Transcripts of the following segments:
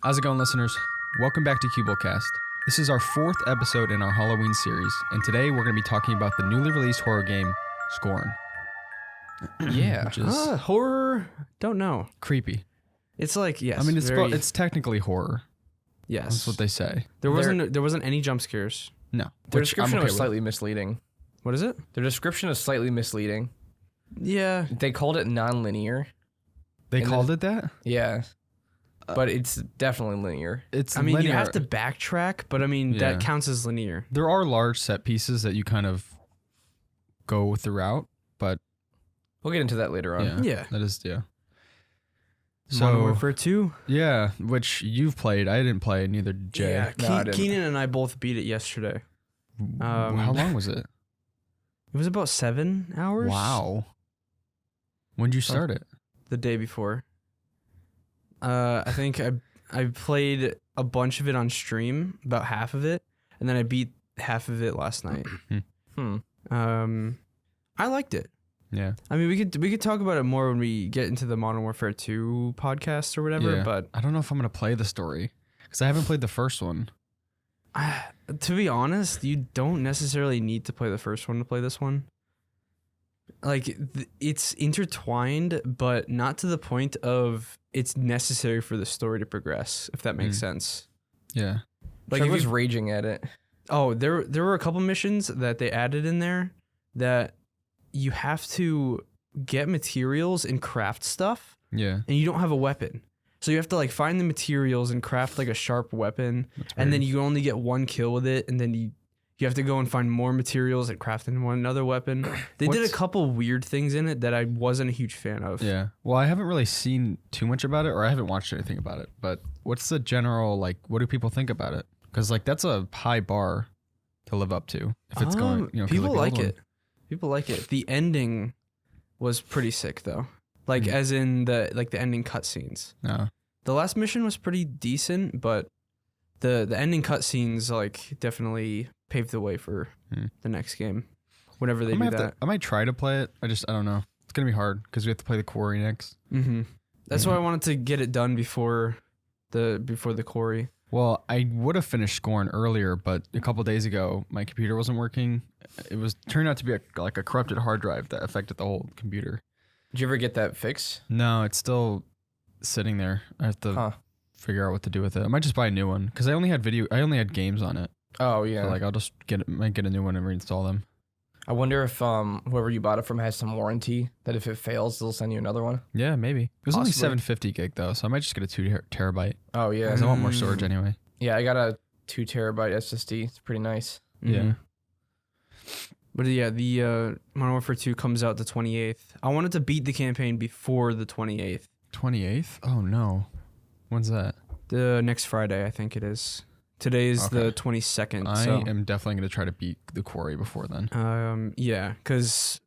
How's it going, listeners? Welcome back to CuboldCast. This is our 4th episode in our Halloween series, and today we're going to be talking about the newly released horror game, Scorn. Yeah. Which is horror, don't know. creepy. It's like, yes. I mean, very, it's technically horror. yes. That's what they say. There wasn't any jump scares. No. Their which I'm description okay was with. slightly misleading. What is it? Their description is slightly misleading. Yeah. They called it non-linear. They and called it that? Yeah. But it's definitely linear. It's I mean, linear. you have to backtrack, but I mean, Yeah. that counts as linear. There are large set pieces that you kind of go throughout, but We'll get into that later on. Yeah. That is, yeah. Modern So, Warfare 2. yeah, which you've played. I didn't play, neither did Jay. Yeah. No, I didn't. Keenan and I both beat it yesterday. How long was it? It was about 7 hours. Wow. When did you start it? The day before. I think I played a bunch of it on stream, about half of it, and then I beat half of it last night. I liked it. Yeah. I mean, we could talk about it more when we get into the Modern Warfare 2 podcast or whatever, Yeah. but I don't know if I'm going to play the story because I haven't played the first one. to be honest, you don't necessarily need to play the first one to play this one. Like, it's intertwined, but not to the point of it's necessary for the story to progress, if that makes sense. Yeah. Like, Like, I was raging at it. Oh, there were a couple missions that they added in there that you have to get materials and craft stuff, Yeah. and you don't have a weapon. So you have to like find the materials and craft like a sharp weapon, and then you only get one kill with it, and then you have to go and find more materials and craft another weapon. They did a couple weird things in it that I wasn't a huge fan of. Yeah. Well, I haven't really seen too much about it, or I haven't watched anything about it, but what's the general, like, what do people think about it? Because, like, that's a high bar to live up to if it's going, you know, 'cause, people the like old one- it. People like it. The ending was pretty sick though. Like as in the ending cutscenes. No. The last mission was pretty decent, but the ending cutscenes like definitely paved the way for the next game. Whenever they do that. I might try to play it. I don't know. It's going to be hard because we have to play the quarry next. Mm-hmm. That's why I wanted to get it done before the quarry. Well, I would have finished Scorn earlier, but a couple days ago, my computer wasn't working. It turned out to be a corrupted hard drive that affected the whole computer. Did you ever get that fixed? No, it's still sitting there. I have to figure out what to do with it. I might just buy a new one because I only had games on it. Oh, yeah. So, like, I'll just might get a new one and reinstall them. I wonder if whoever you bought it from has some warranty, that if it fails, they'll send you another one. Yeah, maybe. It was only Possibly. 750 gig though, so I might just get a 2 terabyte. Oh, yeah. Because I want more storage anyway. Yeah, I got a 2 terabyte SSD. It's pretty nice. Yeah. But yeah, the Modern Warfare 2 comes out the 28th. I wanted to beat the campaign before the 28th. 28th? Oh no. When's that? The next Friday, I think it is. Today is the 22nd. I so. am definitely going to try to beat the quarry before then. Yeah, because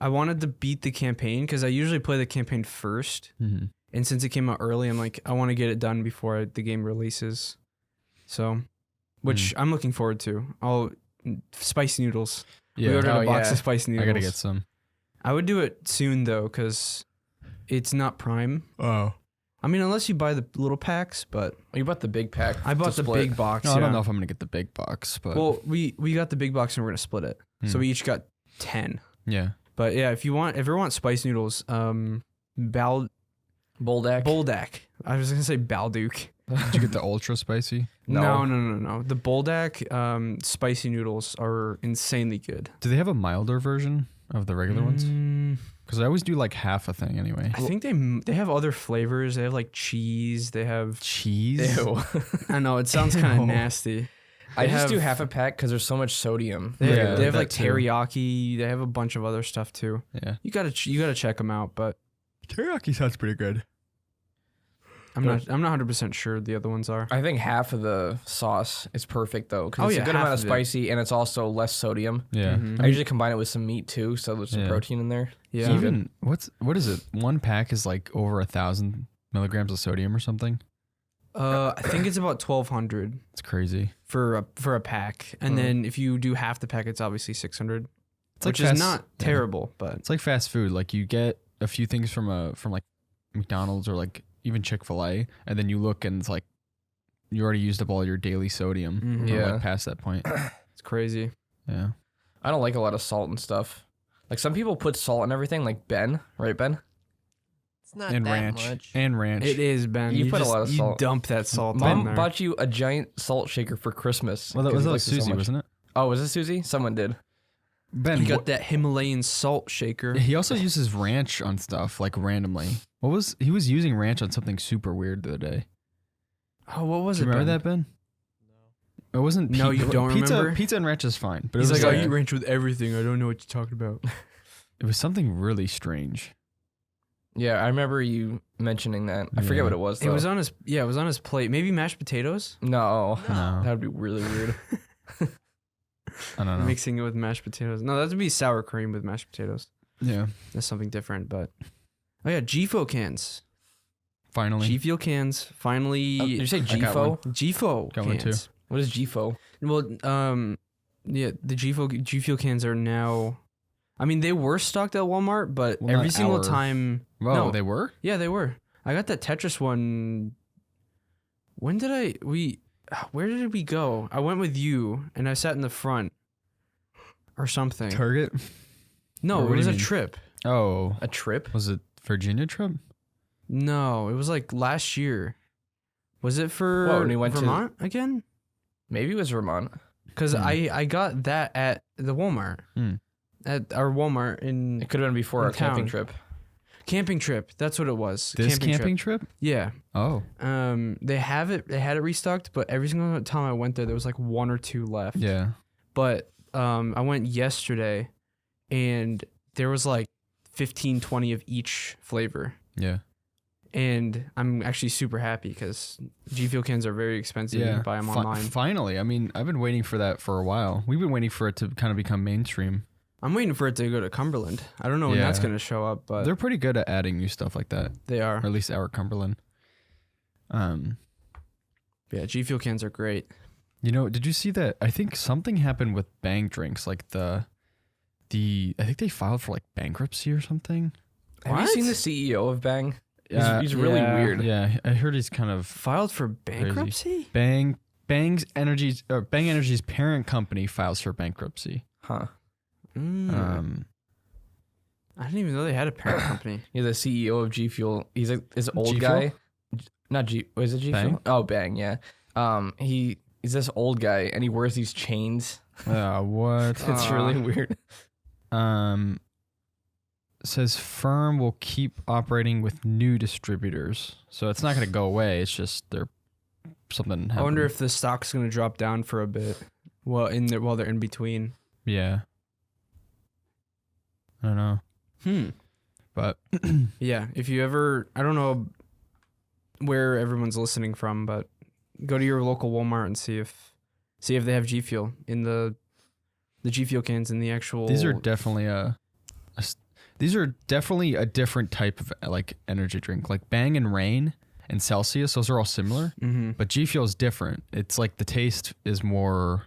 I wanted to beat the campaign because I usually play the campaign first. Mm-hmm. And since it came out early, I'm like, I want to get it done before the game releases. So, which I'm looking forward to. Spicy noodles. Yeah. We ordered a box of spicy noodles. I got to get some. I would do it soon though, because it's not Prime. Oh. I mean, unless you buy the little packs, but Oh, you bought the big pack. I bought to the split. big box. No, yeah. I don't know if I'm going to get the big box, but Well, we got the big box and we're gonna split it. So we each got 10. yeah. But yeah, if you want spice noodles, Boldak. Boldak. I was gonna say Balduke. Did you get the ultra spicy? No. The Boldak spicy noodles are insanely good. Do they have a milder version of the regular ones? Because I always do like half a thing anyway. I think they have other flavors. They have like cheese. They have Cheese? Ew. I know it sounds kind of nasty. I just do half a pack because there's so much sodium. They Yeah, have that like too. teriyaki. They have a bunch of other stuff too. Yeah. You gotta check them out. But Teriyaki sounds pretty good. I'm not 100% sure the other ones are. I think half of the sauce is perfect though, because it's a good half amount of of it. spicy and it's also less sodium. Yeah. Mhm. I usually combine it with some meat too, so there's some Yeah. protein in there. Yeah. Even what is it? One pack is like over 1,000 milligrams of sodium or something. I think it's about 1,200 It's crazy. for a pack, and then if you do half the pack, it's obviously 600, It's like which is fast- not yeah. terrible, but It's like fast food. Like you get a few things from like McDonald's or like even Chick-fil-A, and then you look and it's like you already used up all your daily sodium. Mhm. Or, Yeah. like past that point. It's crazy. Yeah. I don't like a lot of salt and stuff. Like some people put salt in everything, like Ben, right, Ben? It's not And that ranch. much. And ranch. It is, Ben. You put a just- lot of you salt. dump that salt in Mom there. bought you a giant salt shaker for Christmas. Well, that 'cause was he that likes it so Susie, much. wasn't it? Oh, was it Susie? Someone did. Ben, He got that Himalayan salt shaker. he also uses ranch on stuff like randomly. He was using ranch on something super weird the other day. Oh, what was Do you it? remember Ben? that, Ben? It wasn't. No, you don't remember? Pizza and ranch is fine, but He's it was like, I eat ranch with everything. I don't know what you're talking about. it was something really strange. Yeah, I remember you mentioning that. I forget Yeah. what it was, though. It was on his plate. Maybe mashed potatoes. No, No. that would be really weird. I don't know. Mixing it with mashed potatoes. No, that would be sour cream with mashed potatoes. Yeah. That's something different. But oh yeah, GFO cans. Finally. G Fuel cans. Finally. Did you say I got one. GFO? GFO Got one cans. too. What is GFO? Well, yeah, the G Fuel cans are now. I mean, they were stocked at Walmart, but Well, every not single our- time. Whoa, No. they were? Yeah, they were. I got that Tetris one. When did where did we go? I went with you and I sat in the front or something. Target? No, Or it what do was you a mean? trip. Oh. A trip? Was it Virginia trip? No, it was like last year. Was it for What, when we went to- Vermont again? Maybe it was Vermont. Because Hmm. I got that at the Walmart. Hmm. At our Walmart in It could have been before In our camping town. trip. camping trip. That's what it was. This trip. camping trip? Yeah. Oh. They had it restocked, but every single time I went there was like one or two left. Yeah. But I went yesterday and there was like 15, 20 of each flavor. Yeah. And I'm actually super happy because G Fuel cans are very expensive. You Yeah. can buy them online. Finally. I mean, I've been waiting for that for a while. We've been waiting for it to kind of become mainstream. I'm waiting for it to go to Cumberland. I don't know when that's Yeah. going to show up, but They're pretty good at adding new stuff like that. they are. Or at least our Cumberland. Yeah, G Fuel cans are great. You know, did you see that? I think something happened with Bang drinks. Like I think they filed for like bankruptcy or something. Have you What? seen the CEO of Bang? Yeah, He's really yeah. weird. Yeah, I heard he's kind of Filed for bankruptcy? Bang Energy's parent company files for bankruptcy. Huh. Mm. I didn't even know they had a parent company. Yeah, the CEO of G Fuel. He's this old G guy. Fuel? Not G. Was it G Bang? Fuel? Oh, Bang. Yeah. He's this old guy, and he wears these chains. What? It's really weird. Says firm will keep operating with new distributors, so it's not going to go away. It's just something happened. I wonder if the stock's going to drop down for a bit while they're in between. Yeah. I don't know, but Yeah, if you ever, I don't know where everyone's listening from, but go to your local Walmart and see if they have G Fuel in the G Fuel cans in the actual. these are definitely a different type of like energy drink. Like Bang and Rain and Celsius, those are all similar, but G Fuel is different. It's like the taste is more.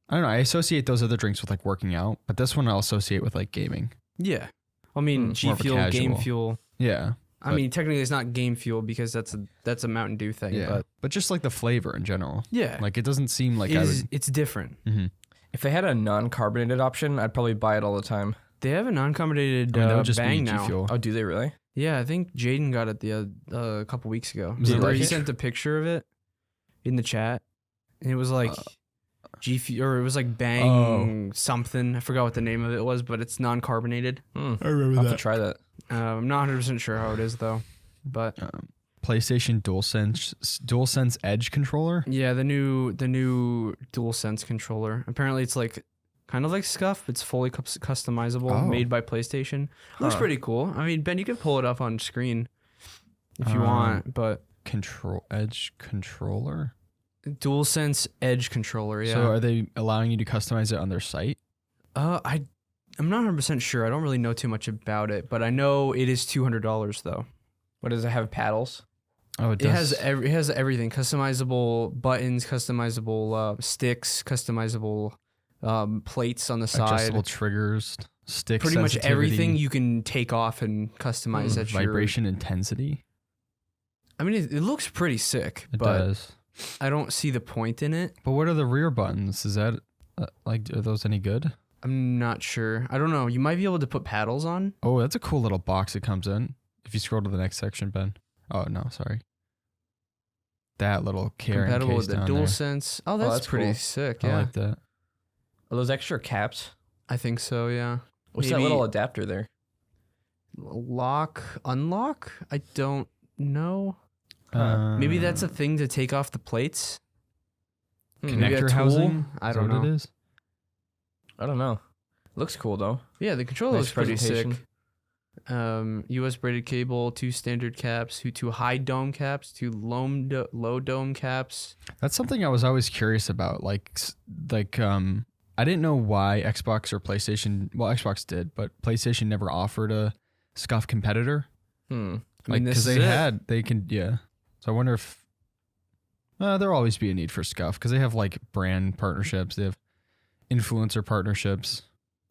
I don't know. I associate those other drinks with like working out, but this one I'll associate with like gaming. Yeah, I mean G more of a Fuel, Game casual. Fuel. Yeah. I mean, technically it's not Game Fuel because that's a Mountain Dew thing. Yeah. But But just like the flavor in general. yeah, Like it doesn't seem like it's different. If they had a non-carbonated option, I'd probably buy it all the time. They have a non-carbonated I mean, that would just Bang be G now. Fuel. Oh, do they really? Yeah, I think Jaden got it a couple weeks ago. Does he Remember like he it? sent a picture of it in the chat, and it was like G Fuel, or it was like Bang something. I forgot what the name of it was, but it's non-carbonated. I remember I'll have to try that. I'm not 100% sure how it is though, but PlayStation DualSense Edge controller. yeah, the new DualSense controller. Apparently, it's like kind of like Scuff. It's fully customizable, Oh. made by PlayStation. Looks Huh. pretty cool. I mean, Ben, you can pull it up on screen if you want, but Edge controller. DualSense Edge controller. Yeah. So are they allowing you to customize it on their site? I'm not 100% sure. I don't really know too much about it, but I know it is $200 though. What does it have? Paddles? Oh, it It does. has everything: customizable buttons, customizable sticks, customizable plates on the side. adjustable triggers, stick Pretty much sensitivity, everything you can take off and customize at your vibration intensity. I mean, it looks pretty sick, It but does. I don't see the point in it. But what are the rear buttons? Is that are those any good? I'm not sure. I don't know. You might be able to put paddles on. Oh, that's a cool little box it comes in. If you scroll to the next section, Ben. Oh no, sorry. That little carrying Compatible case with the down there. DualSense. Oh, that's pretty cool. sick. I Yeah, like that. Are those extra caps? I think so. Yeah. What's that Maybe- little adapter there? Lock, unlock? I don't know. Huh. Maybe that's a thing to take off the plates. Maybe a connector tool? housing. I Is don't that what know. it is? I don't know. Looks cool though. Yeah, the controller Nice looks pretty sick. presentation. US braided cable, 2 standard caps, 2 high dome caps, 2 low dome caps. That's something I was always curious about. I didn't know why Xbox or PlayStation. Well, Xbox did, but PlayStation never offered a SCUF competitor. I mean, Like, this because is they can, yeah. So I wonder if there'll always be a need for SCUF because they have like brand partnerships, they have influencer partnerships.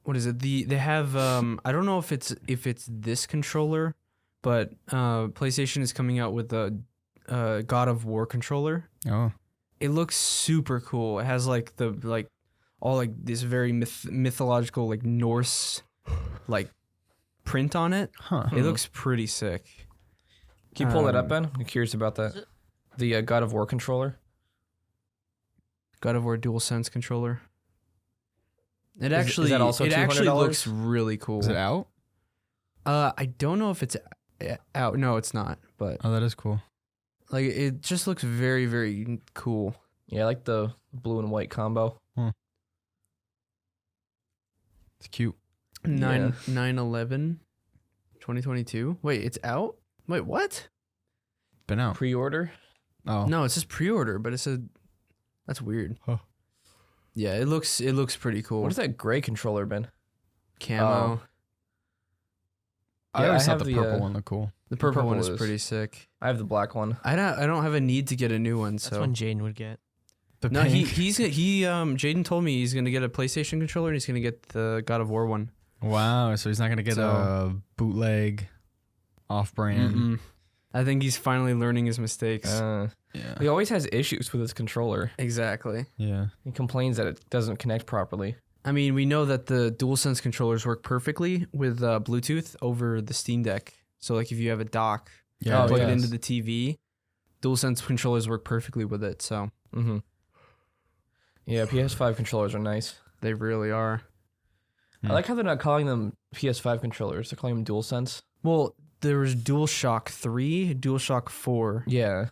What is it? They have I don't know if it's this controller, but PlayStation is coming out with the God of War controller. Oh, It looks super cool. It has like all like this very mythological like Norse like print on it. huh. It looks pretty sick. Can you pull that up, Ben? I'm curious about that. The God of War controller. God of War DualSense controller. It Is actually that also it actually $200? looks really cool. Is it out? I don't know if it's out. No, it's not. But Oh, that is cool. like it just looks very very cool. Yeah, I like the blue and white combo. It's cute. 9/11 2022. Wait, it's out? Wait, what? Been out. Pre-order. Oh, No, it says pre-order, but it said that's weird. Huh. Yeah, it looks pretty cool. What is that gray controller, Ben? Camo? Oh. I Yeah, always I thought have the the, purple one looked cool. The purple one purple is is- pretty sick. I have the black one. I don't have a need to get a new one, That's so one Jaden would get. The no, pink. Jaden told me he's gonna get a PlayStation controller and he's gonna get the God of War one. Wow, so he's not gonna get So- a bootleg, off-brand. Mm-mm. I think he's finally learning his mistakes. Yeah, He always has issues with his controller. Exactly. yeah. He complains that it doesn't connect properly. I mean, we know that the DualSense controllers work perfectly with Bluetooth over the Steam Deck. So, like, if you have a dock, Yeah, plug yes. it into the TV, DualSense controllers work perfectly with it. So Mm-hmm. Yeah, PS5 controllers are nice. they really are. I like how they're not calling them PS5 controllers. They're calling them DualSense. Well, there was DualShock 3, DualShock 4, Yeah.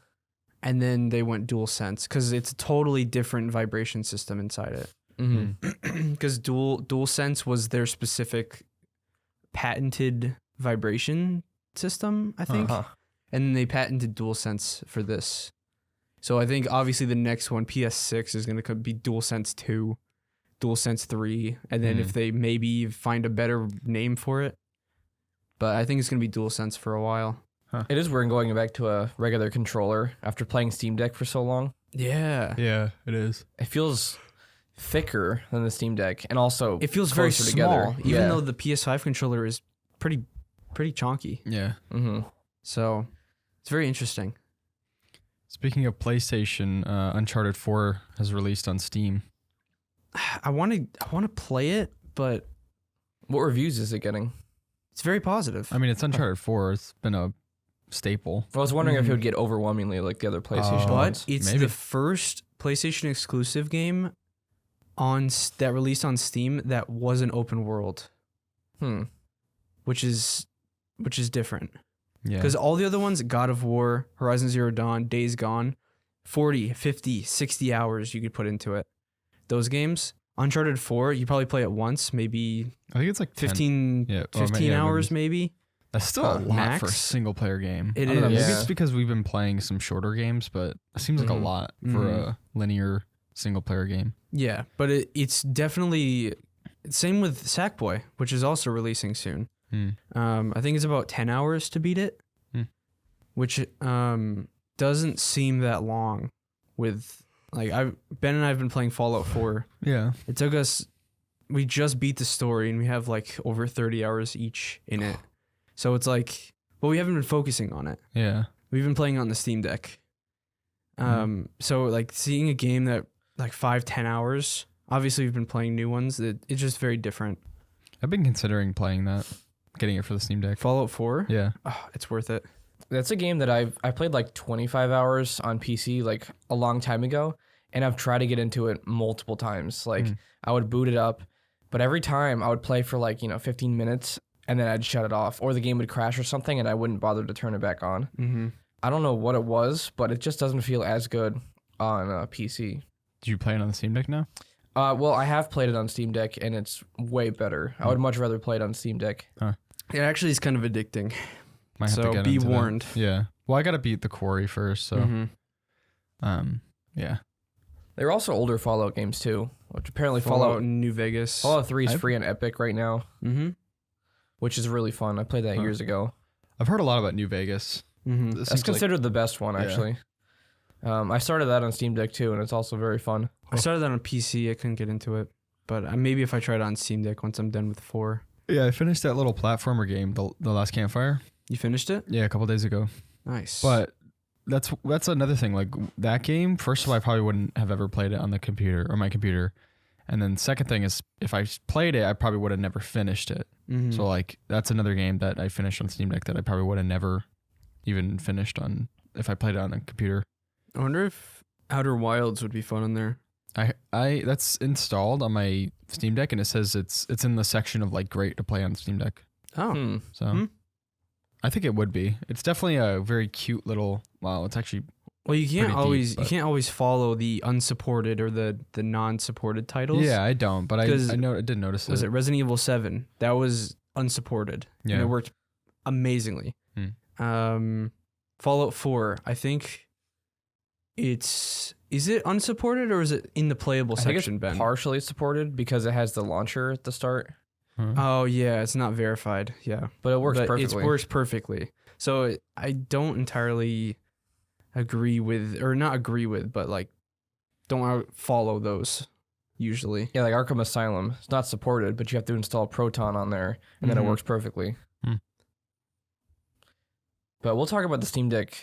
and then they went DualSense because it's a totally different vibration system inside it. Mm-hmm. Because DualSense was their specific patented vibration system, I think. Uh-huh. And then they patented DualSense for this. So I think obviously the next one, PS6, is going to be DualSense 2, DualSense 3, and then if they maybe find a better name for it. But I think it's going to be DualSense for a while. It is weird going back to a regular controller after playing Steam Deck for so long. Yeah. Yeah, it is. It feels thicker than the Steam Deck, and also It feels very closer small, together. even though the PS5 controller is pretty chonky. Yeah. Mm-hmm. So it's very interesting. Speaking of PlayStation, Uncharted 4 has released on Steam. I want to play it, but What reviews is it getting? it's very positive. I mean, it's Uncharted 4. It's been a staple. I was wondering if it would get overwhelmingly like the other PlayStation but ones. it's maybe. the first PlayStation exclusive game that released on Steam that wasn't open world, which is different. Yeah. Because all the other ones, God of War, Horizon Zero Dawn, Days Gone, 40, 50, 60 hours you could put into it. Those games, Uncharted 4, you probably play it once, maybe I think it's like 10 15, Yeah, or 15 yeah, hours maybe. That's still a lot max. for a single player game. It I don't know, maybe is. it's because we've been playing some shorter games, but it seems like a lot for a linear single player game. Yeah, but it's definitely same with Sackboy, which is also releasing soon. I think it's about 10 hours to beat it, which doesn't seem that long. With like Ben and I have been playing Fallout 4. Yeah. It took us. We just beat the story and we have like over 30 hours each in it. So it's like, but we haven't been focusing on it. Yeah. We've been playing on the Steam Deck. So like seeing a game that like 5-10 hours. Obviously, we've been playing new ones. It's just very different. I've been considering playing that, getting it for the Steam Deck. Fallout 4. Yeah, It's worth it. That's a game that I played like 25 hours on PC like a long time ago, and I've tried to get into it multiple times. Like I would boot it up, but every time I would play for like 15 minutes and then I'd shut it off, or the game would crash or something, and I wouldn't bother to turn it back on. Mm-hmm. I don't know what it was, but it just doesn't feel as good on PC. Do you play it on the Steam Deck now? Well, I have played it on Steam Deck, and it's way better. I would much rather play it on Steam Deck. It actually is kind of addicting. Might have to So get be into that. warned. Yeah. Well, I gotta beat the quarry first, so yeah. There are also older Fallout games too, which apparently Fallout New Vegas. Fallout 3 is free on Epic right now, which is really fun. I played that years ago. I've heard a lot about New Vegas. That's considered the best one, actually. I started that on Steam Deck too, and it's also very fun. I started that on PC. I couldn't get into it, but maybe if I try it on Steam Deck once I'm done with 4. Yeah, I finished that little platformer game, the Last Campfire. You finished it? Yeah, a couple days ago. Nice. But that's another thing. Like that game, first of all, I probably wouldn't have ever played it on the computer or my computer. And then second thing is, if I played it, I probably would have never finished it. So like that's another game that I finished on Steam Deck that I probably would have never even finished on if I played it on a computer. I wonder if Outer Wilds would be fun on there. I that's installed on my Steam Deck, and it says it's in the section of like great to play on Steam Deck. Oh, So I think it would be. It's definitely a very cute little. Wow, it's actually. well, you can't pretty deep, you can't always follow the unsupported or the non-supported titles. Yeah, I don't, but I did notice it. Was it Resident Evil 7? That was unsupported. Yeah. And it worked amazingly. Fallout 4, I think is it unsupported or is it in the playable section, Ben? Partially supported because it has the launcher at the start. Oh, yeah, it's not verified. Yeah. But it works But perfectly. It works perfectly. So I don't entirely agree with, or not agree with, but like don't follow those usually. Yeah, like Arkham Asylum. It's not supported, but you have to install Proton on there, and then it works perfectly. But we'll talk about the Steam Deck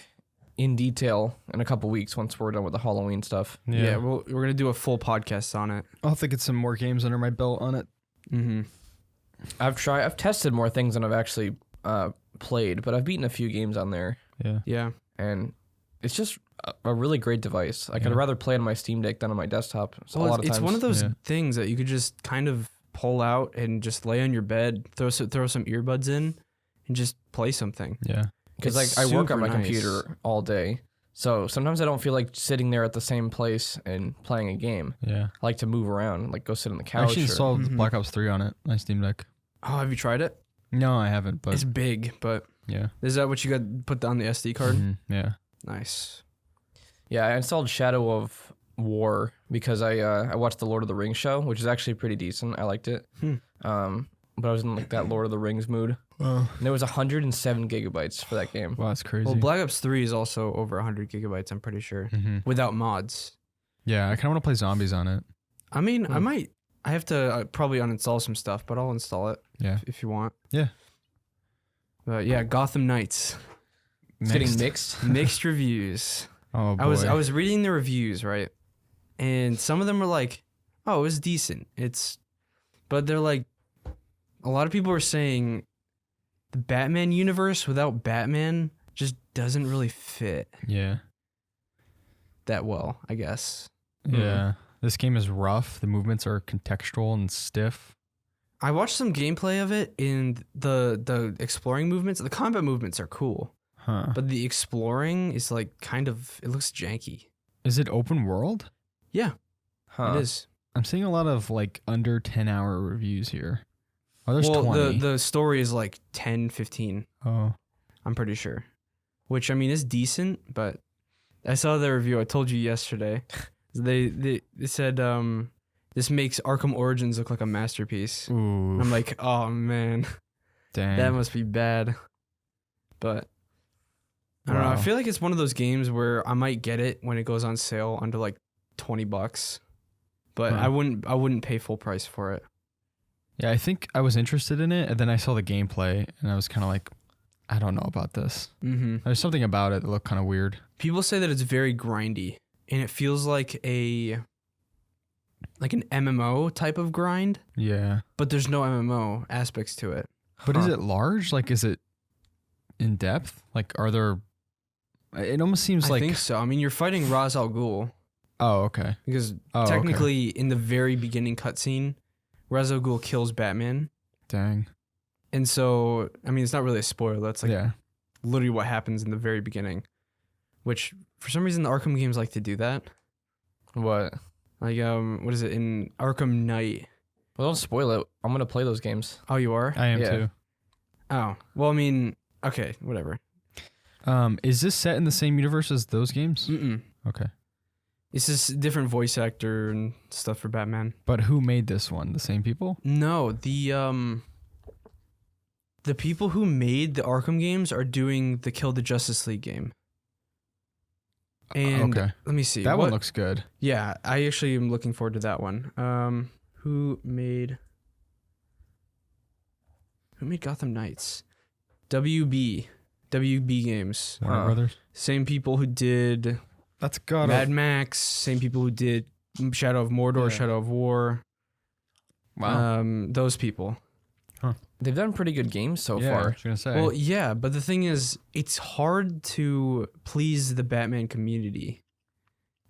in detail in a couple weeks once we're done with the Halloween stuff. Yeah, we're going to do a full podcast on it. I'll have to get some more games under my belt on it. I've tested more things than I've actually played, but I've beaten a few games on there. Yeah. And it's just a really great device. Like I'd rather play on my Steam Deck than on my desktop. So it's one of those things that you could just kind of pull out and just lay on your bed, throw some earbuds in, and just play something. Yeah. Because like I work on my computer all day, so sometimes I don't feel like sitting there at the same place and playing a game. Yeah. I like to move around, like go sit on the I couch. actually installed Black Ops 3 on it, my Steam Deck. Oh, have you tried it? No, I haven't, but It's big, but yeah. Is that what you got put on the SD card? Yeah. Nice. Yeah, I installed Shadow of War because I watched the Lord of the Rings show, which is actually pretty decent. I liked it. But I was in like that Lord of the Rings mood. And there was 107 gigabytes for that game. Wow, that's crazy. Well, Black Ops 3 is also over 100 gigabytes, I'm pretty sure, without mods. Yeah, I kind of want to play zombies on it. I mean, I have to probably uninstall some stuff, but I'll install it. Yeah. If you want. Yeah. But yeah, Gotham Knights. It's getting mixed reviews. Oh boy. I was reading the reviews, right? And some of them were like, "Oh, it was decent." But they're like, a lot of people are saying the Batman universe without Batman just doesn't really fit Yeah. that well, I guess. Yeah. This game is rough. The movements are contextual and stiff. I watched some gameplay of it, and the exploring movements, the combat movements are cool. But the exploring is like kind of, it looks janky. Is it open world? Yeah. It is. I'm seeing a lot of like under 10-hour reviews here. Oh, there's 20. The story is like 10, 15. Oh. I'm pretty sure. Which, I mean, is decent, but I saw the review. I told you yesterday. They said this makes Arkham Origins look like a masterpiece. Ooh. I'm like, oh, man. Dang. That must be bad. But I don't know. I feel like it's one of those games where I might get it when it goes on sale under like $20. But I wouldn't pay full price for it. Yeah, I think I was interested in it, and then I saw the gameplay, and I was kind of like, I don't know about this. Mm-hmm. There's something about it that looked kind of weird. People say that it's very grindy, and it feels like an MMO type of grind, Yeah. but there's no MMO aspects to it. But is it large? Like, is it in depth? Like, are there... It almost seems I like... think so. I mean, you're fighting Ra's al Ghul, Oh, okay. because Oh, technically in the very beginning cutscene, Ra's al Ghul kills Batman. Dang. And so, I mean, it's not really a spoiler. That's like Yeah. literally what happens in the very beginning, which for some reason the Arkham games like to do that. What? Like, what is it in Arkham Knight? Well, don't spoil it. I'm gonna play those games. Oh, you are? I am Yeah. too. Oh, well, I mean, okay, whatever. Is this set in the same universe as those games? Mm-mm. Okay. It's just different voice actor and stuff for Batman. But who made this one? The same people? No, the people who made the Arkham games are doing the Kill the Justice League game. And Okay. let me see. That one looks good. Yeah, I actually am looking forward to that one. Who made Gotham Knights? WB Games. Warner Huh. Brothers. Same people who did That's got Mad Max. Same people who did Shadow of Mordor, Yeah. Shadow of War. Wow. Those people. They've done pretty good games so yeah, I far. was gonna say. Well, yeah, but the thing is, it's hard to please the Batman community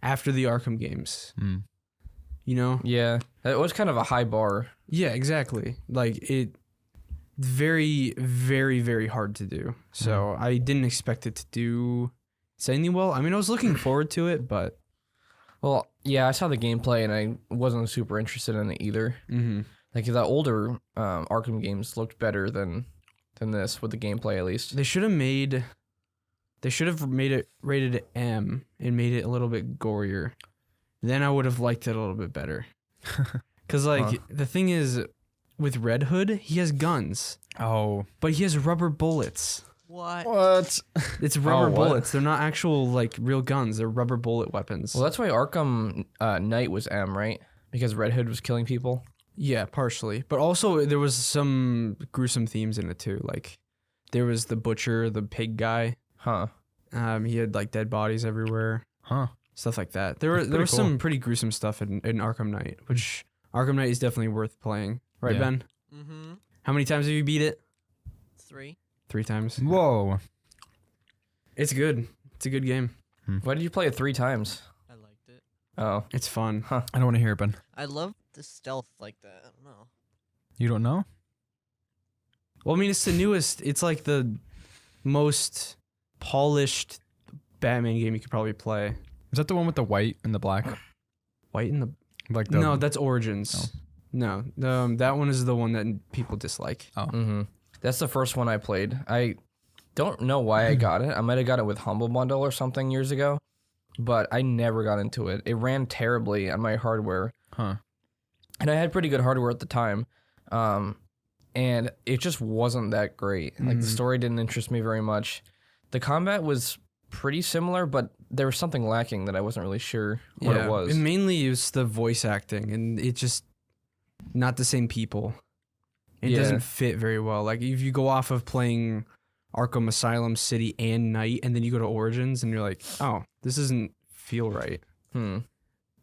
after the Arkham games. Hmm. You know? Yeah, it was kind of a high bar. Yeah, exactly. Like it, very, very, very hard to do. So I didn't expect it to do insanely well. I mean, I was looking forward to it, but Well, yeah, I saw the gameplay and I wasn't super interested in it either. mm-hmm. Like the older Arkham games looked better than this with the gameplay at least. They should have made it rated M and made it a little bit gorier. Then I would have liked it a little bit better. Cause like the thing is, with Red Hood, he has guns, Oh. but he has rubber bullets. What? It's rubber what? bullets. They're not actual like real guns. They're rubber bullet weapons. Well, that's why Arkham Knight was M, right? Because Red Hood was killing people. Yeah, partially. But also there was some gruesome themes in it too. Like there was the butcher, the pig guy. Huh. He had like dead bodies everywhere. Huh. Stuff like that. There was cool. some pretty gruesome stuff in Arkham Knight, which Arkham Knight is definitely worth playing. Right, Yeah. Ben? Mm-hmm. How many times have you beat it? 3. 3 times. Whoa. It's good. It's a good game. Why did you play it 3 times? I liked it. Oh. It's fun. I don't want to hear it, Ben. I love the stealth like that. I don't know. You don't know? Well, I mean, it's the newest. It's like the most polished Batman game you could probably play. Is that the one with the white and the black? White in the Like the no, that's Origins. No, that one is the one that people dislike. Oh. Mm-hmm. That's the first one I played. I don't know why I got it. I might have got it with Humble Bundle or something years ago, but I never got into it. It ran terribly on my hardware. Huh. And I had pretty good hardware at the time. And it just wasn't that great. Like the story didn't interest me very much. The combat was pretty similar, but there was something lacking that I wasn't really sure what it was. And mainly it was the voice acting, and it just not the same people. It Yeah. doesn't fit very well. Like if you go off of playing Arkham Asylum, City, and Night, and then you go to Origins, and you're like, oh, this doesn't feel right.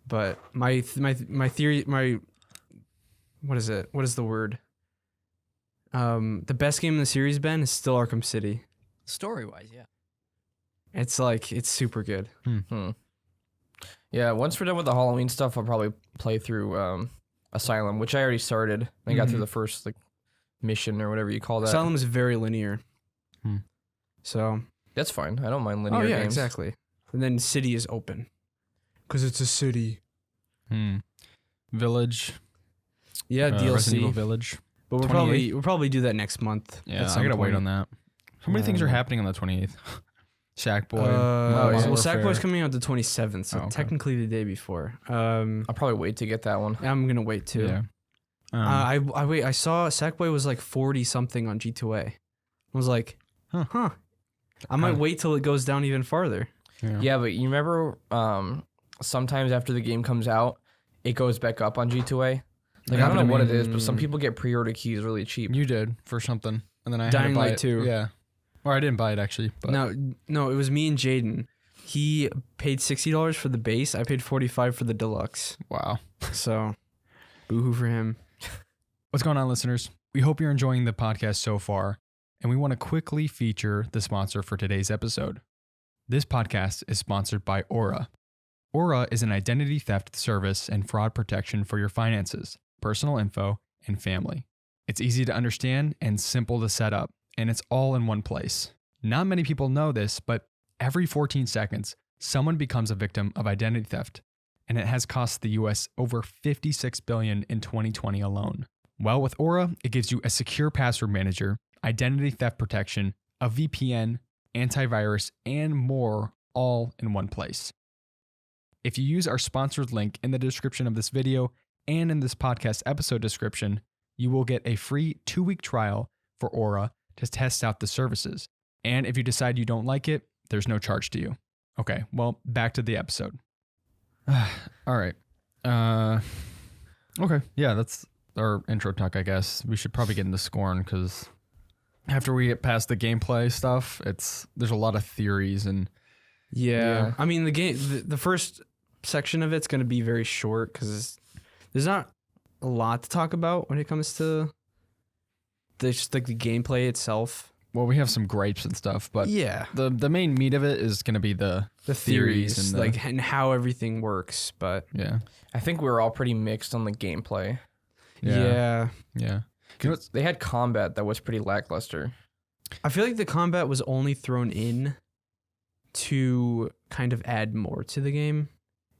But my theory, what is it? What is the word? The best game in the series, Ben, is still Arkham City. Story-wise, yeah. It's like, it's super good. Yeah, once we're done with the Halloween stuff, I'll probably play through Asylum, which I already started. I got through the first like mission or whatever you call that. Asylum is very linear. So. That's fine. I don't mind linear Oh, yeah, games. exactly. And then City is open. Because it's a city. Village. Yeah, Resident Evil DLC. Village. But we'll probably do that next month. Yeah, I gotta wait on that. So many things are happening on the 28th. Sackboy. Well, yeah. Sackboy's coming out the 27th, so Oh, okay. technically the day before. I'll probably wait to get that one. I'm gonna wait too. Yeah. I saw Sackboy was like 40 something on G2A. I was like, huh. I might wait till it goes down even farther. Yeah, but you remember sometimes after the game comes out, it goes back up on G2A? Like, I don't know what it is, but some people get pre-order keys really cheap. You did for something, and then I Dying had to buy Light it. 2. Yeah. Or I didn't buy it actually. But No, it was me and Jaden. He paid $60 for the base. I paid $45 for the deluxe. Wow. So, boohoo for him. What's going on, listeners? We hope you're enjoying the podcast so far, and we want to quickly feature the sponsor for today's episode. This podcast is sponsored by Aura. Aura is an identity theft service and fraud protection for your finances, personal info, and family. It's easy to understand and simple to set up, and it's all in one place. Not many people know this, but every 14 seconds, someone becomes a victim of identity theft, and it has cost the US over $56 billion in 2020 alone. Well, with Aura, it gives you a secure password manager, identity theft protection, a VPN, antivirus, and more, all in one place. If you use our sponsored link in the description of this video and in this podcast episode description, you will get a free 2-week trial for Aura to test out the services. And if you decide you don't like it, there's no charge to you. Okay, well, back to the episode. All right. Okay, yeah, that's our intro talk, I guess. We should probably get into Scorn because after we get past the gameplay stuff, there's a lot of theories and Yeah. I mean, the first section of it's going to be very short because there's not a lot to talk about when it comes to just like the gameplay itself. well, we have some gripes and stuff, but Yeah. the main meat of it is going to be the Theories and and how everything works. But yeah. I think we were all pretty mixed on the gameplay. Yeah. yeah. You know what's- They had combat that was pretty lackluster. I feel like the combat was only thrown in to kind of add more to the game.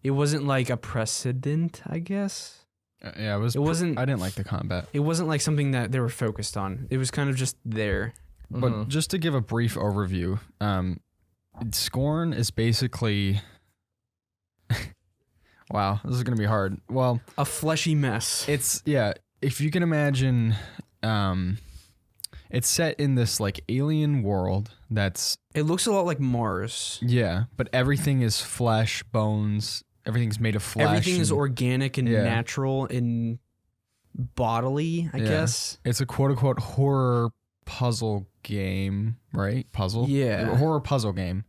It wasn't like a precedent, I guess. yeah, It wasn't. I didn't like the combat. It wasn't like something that they were focused on. It was kind of just there. But Mhm. just to give a brief overview, Scorn is basically wow, this is going to be hard. Well, A fleshy mess. if you can imagine, it's set in this like alien world that's It looks a lot like Mars. but everything is flesh, bones, everything's made of flesh. Everything is and organic and Yeah. natural and bodily, I Yeah. guess. it's a quote unquote horror puzzle game, right? Puzzle? Yeah. A horror puzzle game.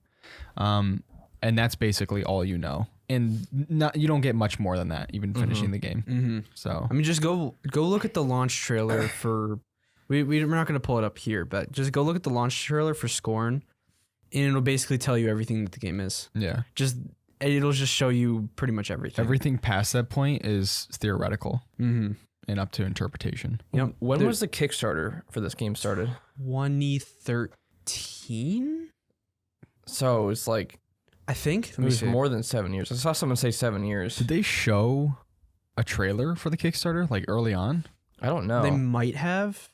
And that's basically all you know. And you don't get much more than that, even finishing the game. Mm-hmm. So I mean, just go look at the launch trailer for. We're not going to pull it up here, but just go look at the launch trailer for Scorn, and it'll basically tell you everything that the game is. yeah. It'll just show you pretty much everything. Everything past that point is theoretical Mm-hmm. and up to interpretation. Yep. When was the Kickstarter for this game started? 2013? So it's like I think. it was more than 7 years. I saw someone say 7 years. Did they show a trailer for the Kickstarter like early on? I don't know. They might have.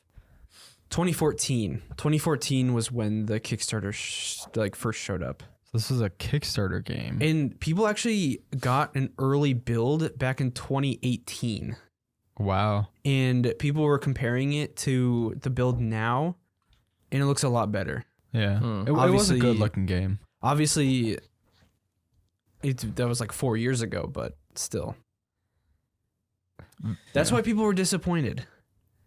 2014. 2014 was when the Kickstarter first showed up. So this is a Kickstarter game. And people actually got an early build back in 2018. Wow. And people were comparing it to the build now, and it looks a lot better. Yeah. Hmm. It was a Obviously- good looking game. Obviously, that was like 4 years ago, but still. That's Yeah. why people were disappointed.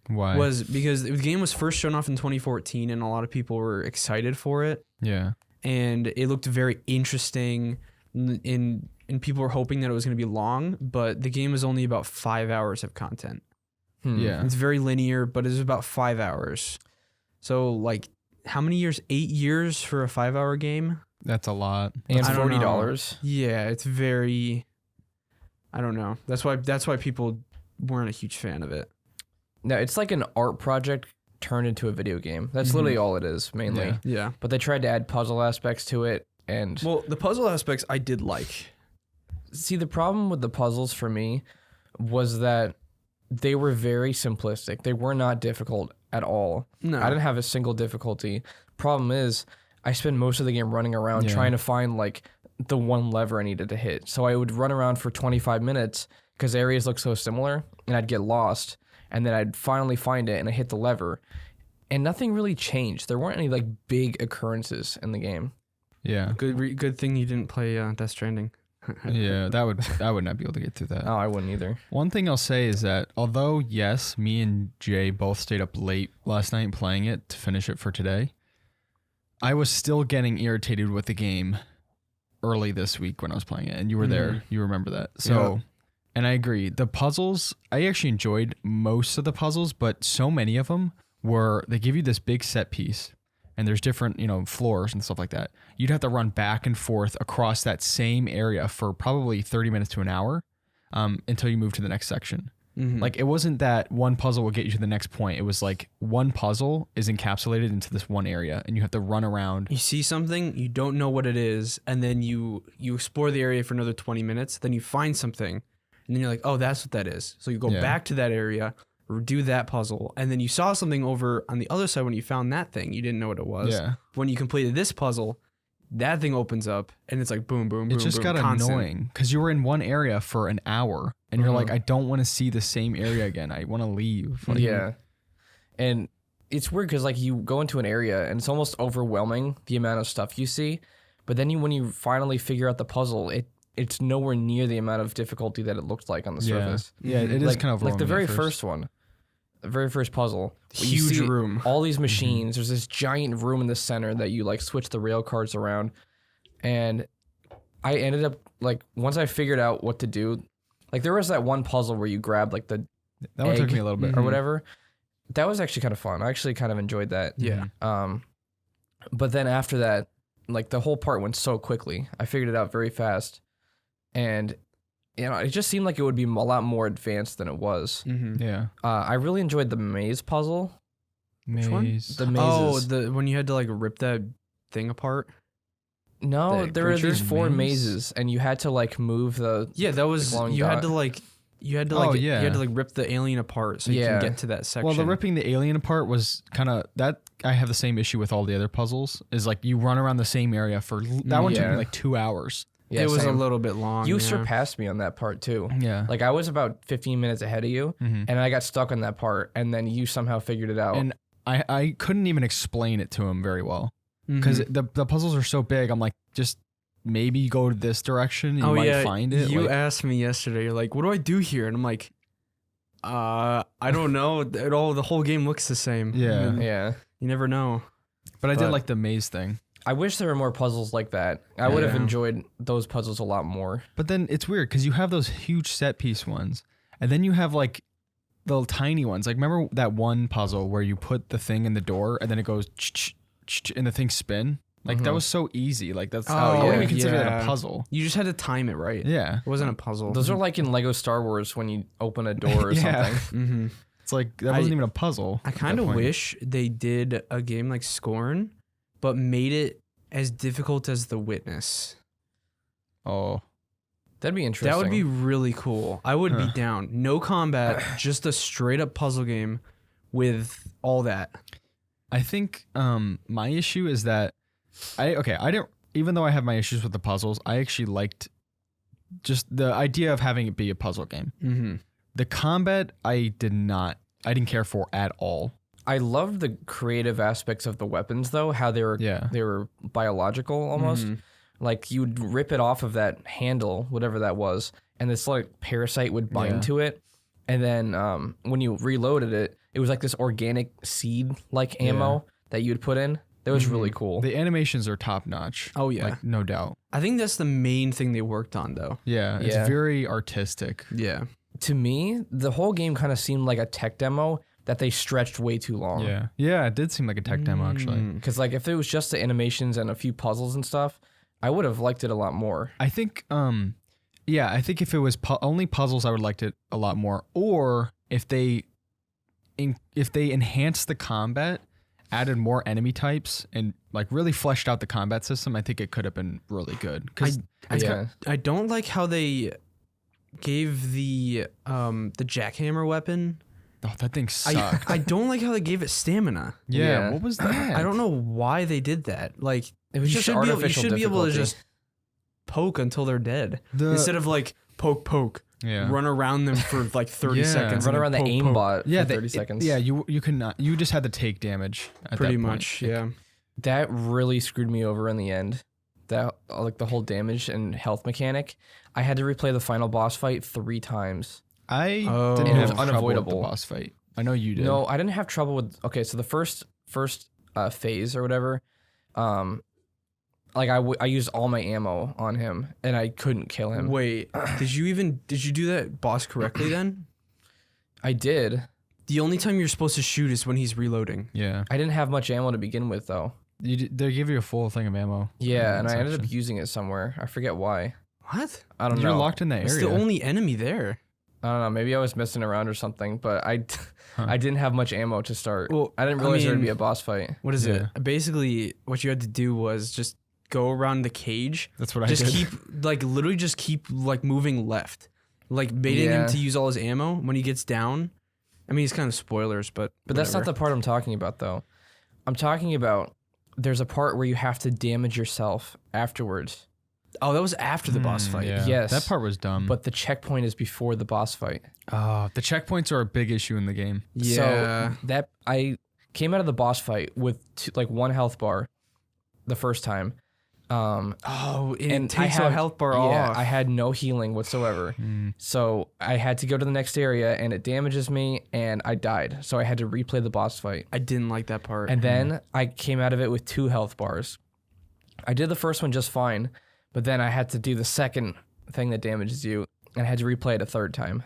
Why? Was because the game was first shown off in 2014, and a lot of people were excited for it, yeah. and it looked very interesting. And people were hoping that it was going to be long, but the game is only about 5 hours of content. Yeah. It's very linear, but it's about 5 hours. So, like, how many years? 8 years for a 5-hour game? That's a lot. And I don't know. $40. Yeah, it's very. I don't know. That's why people weren't a huge fan of it. No, it's like an art project turned into a video game. That's literally all it is, mainly. Yeah. Yeah. But they tried to add puzzle aspects to it. And Well, the puzzle aspects I did like. see, the problem with the puzzles for me was that they were very simplistic. They were not difficult at all. No. I didn't have a single difficulty. Problem is, I spent most of the game running around Yeah. trying to find like the one lever I needed to hit. So I would run around for 25 minutes because areas look so similar, and I'd get lost. And then I'd finally find it, and I hit the lever, and nothing really changed. There weren't any like big occurrences in the game. Yeah. Good thing you didn't play Death Stranding. Yeah. I would not be able to get through that. Oh, I wouldn't either. One thing I'll say is that although, yes, me and Jay both stayed up late last night playing it to finish it for today, I was still getting irritated with the game early this week when I was playing it, and you were there. You remember that. So, and I agree. The puzzles, I actually enjoyed most of the puzzles, but so many of them they give you this big set piece, and there's different, floors and stuff like that. You'd have to run back and forth across that same area for probably 30 minutes to an hour until you move to the next section. Like, it wasn't that one puzzle will get you to the next point. It was like one puzzle is encapsulated into this one area, and you have to run around. You see something, you don't know what it is, and then you explore the area for another 20 minutes, then you find something, and then you're like, oh, that's what that is. So you go back to that area, do that puzzle, and then you saw something over on the other side when you found that thing. You didn't know what it was. Yeah. When you completed this puzzle, that thing opens up, and it's like boom, boom, boom, It just boom, got constant. annoying because you were in one area for an hour, and you're like, I don't want to see the same area again. I want to leave. Like, Yeah. And it's weird because like you go into an area and it's almost overwhelming the amount of stuff you see. But then when you finally figure out the puzzle, it's nowhere near the amount of difficulty that it looked like on the surface. Yeah, it is Like, kind of like the very overwhelming at first one, the very first puzzle. you Huge see room. All these machines. There's this giant room in the center that you like switch the rail cards around. And I ended up like once I figured out what to do, like there was that one puzzle where you grab like the That one took egg me a little bit. or whatever. That was actually kind of fun. I actually kind of enjoyed that. Yeah. But then after that, like the whole part went so quickly. I figured it out very fast, and it just seemed like it would be a lot more advanced than it was. Yeah. I really enjoyed the maze puzzle. Maze. one? The Oh, mazes. when you had to like rip that thing apart. No, the there were these creature? 4 Maze? mazes, and you had to like move the. Yeah, that was glowing you had dot. to like you had to Oh, like yeah. you had to like rip the alien apart so you Yeah. can get to that section. Well, the ripping the alien apart was kind of that. I have the same issue with all the other puzzles. Is like you run around the same area for that one took me Yeah. like 2 hours. Yeah, it was same. a little bit long. You yeah. surpassed me on that part too. Yeah. Like I was about 15 minutes ahead of you, and I got stuck on that part, and then you somehow figured it out. And I couldn't even explain it to him very well Mhm. because the puzzles are so big. I'm like, just maybe go to this direction. You might find it. You like, asked me yesterday, you're like, what do I do here? And I'm like, I don't know. The whole game looks the same. Yeah. I mean, yeah. you never know. but I did but- like the maze thing. I wish there were more puzzles like that. I would have Yeah. enjoyed those puzzles a lot more. But then it's weird because you have those huge set piece ones, and then you have like the little tiny ones. Like remember that one puzzle where you put the thing in the door and then it goes and the things spin. Like that was so easy. Like that's I wouldn't even consider that a yeah. puzzle. You just had to time it right. Yeah, It wasn't a puzzle. Those are like in Lego Star Wars when you open a door or Yeah. something. Mm-hmm. it's like that wasn't even a puzzle. I at kind that of point. wish they did a game like Scorn, but made it as difficult as The Witness. Oh, That'd be interesting. That would be really cool. I would be Huh. down. No combat, just a straight up puzzle game with all that. I think my issue is that I didn't, even though I have my issues with the puzzles, I actually liked just the idea of having it be a puzzle game. Mm-hmm. The combat I didn't care for at all. I loved the creative aspects of the weapons though, how they were biological almost. Mm-hmm. Like you'd rip it off of that handle, whatever that was, and this like parasite would bind Yeah. to it. And then when you reloaded it, it was like this organic seed like ammo that you'd put in. That was really cool. The animations are top notch. Oh, yeah. like, no doubt. I think that's the main thing they worked on, though. Yeah, it's Yeah. very artistic. Yeah. To me, the whole game kind of seemed like a tech demo that they stretched way too long. Yeah, it did seem like a tech demo actually. Because like if it was just the animations and a few puzzles and stuff, I would have liked it a lot more. I think I think if it was only puzzles, I would liked it a lot more. Or if they enhanced the combat, added more enemy types, and like really fleshed out the combat system, I think it could have been really good. Because I don't like how they gave the jackhammer weapon. oh, that thing sucked. I don't like how they gave it stamina. yeah, Yeah. what was that? I don't know why they did that. Like It was you just should be able, you artificial should be able to difficulty. just poke until they're dead The- instead of like poke, Yeah. run around them for like 30 Yeah. seconds, Run and around the then poke. aimbot Yeah, for 30 seconds. Yeah, you could not. You just had to take damage. At Pretty that point. much, yeah. That really screwed me over in the end. That like the whole damage and health mechanic. I had to replay the final boss fight 3 times. I Oh. didn't And it have was trouble with the unavoidable. boss fight. I know you did. No, I didn't have trouble with. Okay, so the first phase or whatever, Like I used all my ammo on him and I couldn't kill him. Wait, did you do that boss correctly then? I did. The only time you're supposed to shoot is when he's reloading. Yeah. I didn't have much ammo to begin with though. They give you a full thing of ammo. Yeah, and I ended section. up using it somewhere. I forget why. What? I don't know. You're locked in that It's area. the only enemy there. I don't know. Maybe I was messing around or something, but I didn't have much ammo to start. Well, I didn't realize there would mean, be a boss fight. What is Yeah. it? Basically, what you had to do was just go around the cage. That's what I Just did. keep moving left, like baiting him Yeah. to use all his ammo when he gets down. I mean, it's kind of spoilers, but That's not whatever. the part I'm talking about, though. I'm talking about there's a part where you have to damage yourself afterwards, Oh, that was after the boss fight. Yeah. Yes. That part was dumb. but the checkpoint is before the boss fight. The checkpoints are a big issue in the game. Yeah. So that I came out of the boss fight with one health bar the first time. Oh, it And takes I a had- health bar Yeah, off. I had no healing whatsoever. So I had to go to the next area and it damages me and I died. So I had to replay the boss fight. I didn't like that part. And then I came out of it with 2 health bars. I did the first one just fine, but then I had to do the second thing that damages you and I had to replay it a third time.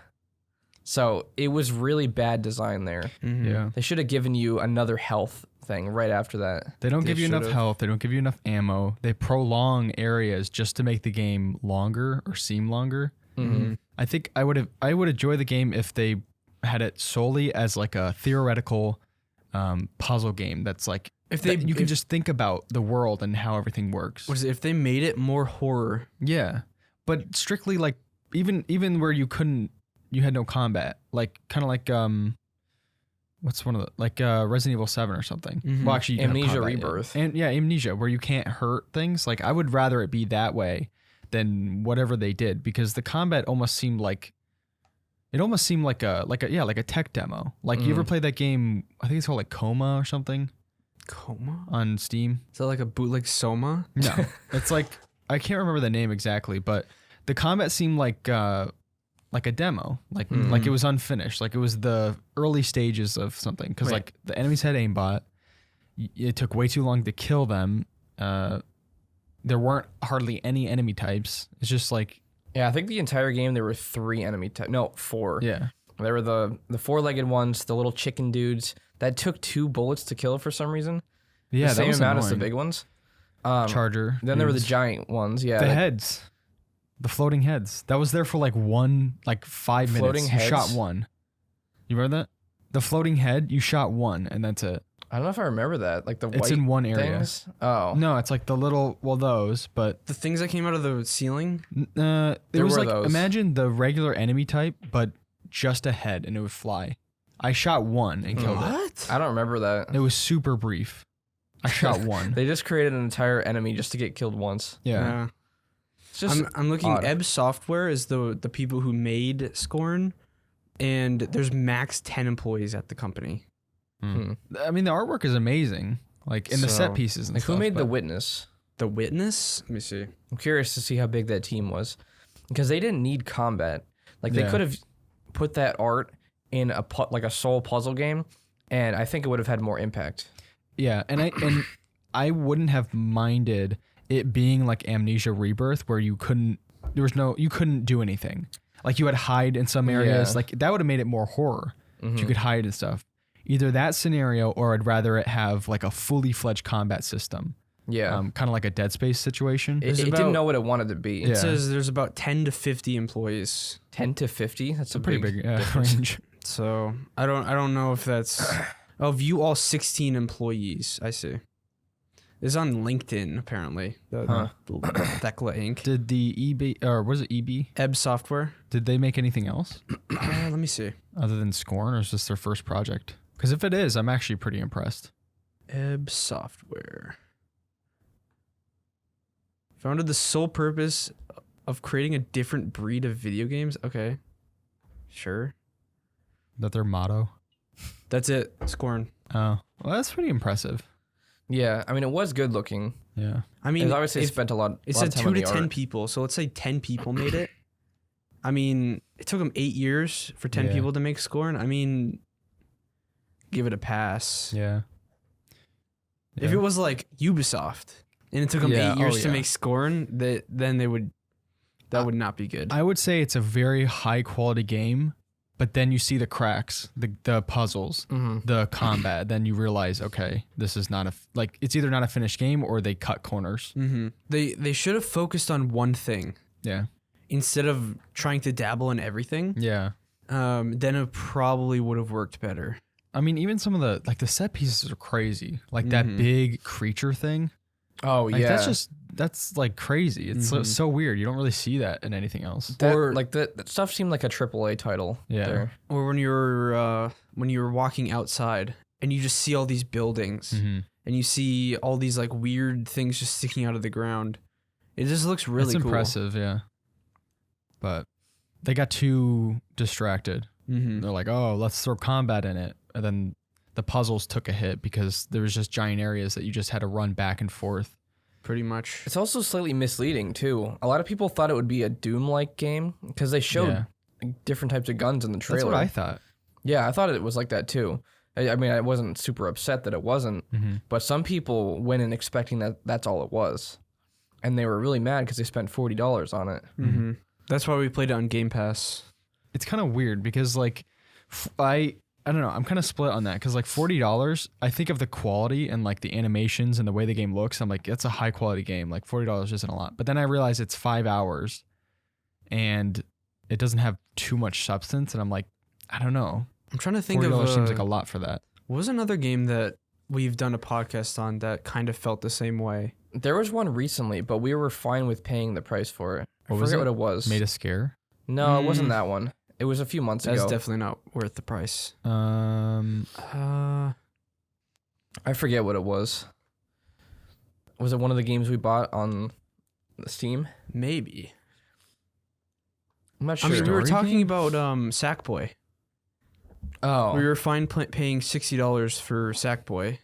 So it was really bad design there. Yeah. They should have given you another health thing right after that. They don't They give you enough should've. health. They don't give you enough ammo. They prolong areas just to make the game longer or seem longer. I think I would enjoy the game if they had it solely as like a theoretical puzzle game. That's like you can just think about the world and how everything works. What is it? If they made it more horror. Yeah, but strictly like even where you had no combat, like kind of like what's one of the like Resident Evil 7 or something. Well, actually, you can have Amnesia combat, yeah. Rebirth. And yeah, Amnesia, where you can't hurt things. Like I would rather it be that way than whatever they did, because the combat almost seemed like a tech demo. Like you ever played that game? I think it's called like Coma or something Coma? on Steam. Is that like a bootleg Soma? No, it's like I can't remember the name exactly, but the combat seemed like a demo, like it was unfinished, like it was the early stages of something. Because like the enemies had aimbot, it took way too long to kill them. There weren't hardly any enemy types. It's just like Yeah, I think the entire game there were 3 enemy types. No, 4. yeah, There were the 4-legged ones, the little chicken dudes that took 2 bullets to kill for some reason. yeah, the that same was amount as the annoying. big ones. Charger. Then there were the dudes. giant ones. Yeah, the that- heads, the floating heads. That was there for like 5 minutes. Floating You heads? shot one. You remember that? The floating head, you shot one, and that's it. I don't know if I remember that. Like the It's white in one area. things. Oh, No, it's like the little, those, but The things that came out of the ceiling? it There was were like, those. imagine the regular enemy type, but just a head, and it would fly. I shot one and killed it. What? I don't remember that. It was super brief. I shot one. They just created an entire enemy just to get killed once. Yeah. It's just I'm looking. odd. Ebb Software is the people who made Scorn, and there's max 10 employees at the company. I mean, the artwork is amazing. Like, in the So, set pieces and like stuff. who made The but- Witness? The Witness? Let me see. I'm curious to see how big that team was, because they didn't need combat. Like they Yeah. could have put that art in a sole puzzle game, and I think it would have had more impact. Yeah, and I wouldn't have minded it being like Amnesia Rebirth, where you couldn't do anything. Like you had hide in some areas. Yeah. Like that would have made it more horror. If you could hide and stuff. Either that scenario, or I'd rather it have like a fully fledged combat system. Yeah, Kind of like a Dead Space situation. it didn't about- know what it wanted to be. It Yeah. says there's about 10 to 50 employees. 10 to 50. That's a Pretty big range. So I don't know if that's. Oh, view all 16 employees. I see. It's on LinkedIn apparently. The Thecla Inc. Did the EB or was it EB? Ebb Software. Did they make anything else Let me see. other than Scorn, or is this their first project? Because if it is, I'm actually pretty impressed. Ebb Software. Founded the sole purpose of creating a different breed of video games. Okay. Sure. That their motto. That's it. Scorn. Oh, well, that's pretty impressive. Yeah, I mean it was good looking. Yeah. I mean, It obviously if- spent a lot. it lot said of time 2 on to the 10 art. people. So let's say 10 people made it. I mean, it took them 8 years for 10 Yeah. people to make Scorn. I mean, give it a pass. Yeah. If it was like Ubisoft and it took them 8 years to make Scorn, then that would not be good. I would say it's a very high quality game, but then you see the cracks, the puzzles, the combat. Then you realize, okay, this is not it's either not a finished game or they cut corners. They should have focused on one thing. Yeah. Instead of trying to dabble in everything. Yeah. Then it probably would have worked better. I mean, even some of the set pieces are crazy. Like that big creature thing. Oh, like, yeah. That's like crazy. It's so weird. You don't really see that in anything else. That stuff seemed like a AAA title. Yeah. There. Or when you're walking outside and you just see all these buildings and you see all these like weird things just sticking out of the ground. It just looks really cool. It's impressive, yeah. But they got too distracted. They're like, oh, let's throw combat in it. And then the puzzles took a hit because there was just giant areas that you just had to run back and forth. Pretty much. It's also slightly misleading, too. A lot of people thought it would be a Doom-like game because they showed different types of guns in the trailer. That's what I thought. Yeah, I thought it was like that, too. I mean, I wasn't super upset that it wasn't, but some people went in expecting that that's all it was. And they were really mad because they spent $40 on it. That's why we played it on Game Pass. It's kind of weird because, like, I don't know. I'm kind of split on that because, like, $40, I think of the quality and, like, the animations and the way the game looks. I'm like, that's a high-quality game. Like, $40 isn't a lot. But then I realize it's 5 hours and it doesn't have too much substance. And I'm like, I don't know. I'm trying to think $40 of... seems like a lot for that. What was another game that we've done a podcast on that kind of felt the same way? There was one recently, but we were fine with paying the price for it. I was forget it? what it was. Made a Scare? No, it wasn't that one. It was a few months ago. That's definitely not worth the price. I forget what it was. Was it one of the games we bought on Steam? Maybe. I'm not sure. I mean, we were Story talking game? about Sackboy. Oh. We were fine paying $60 for Sackboy.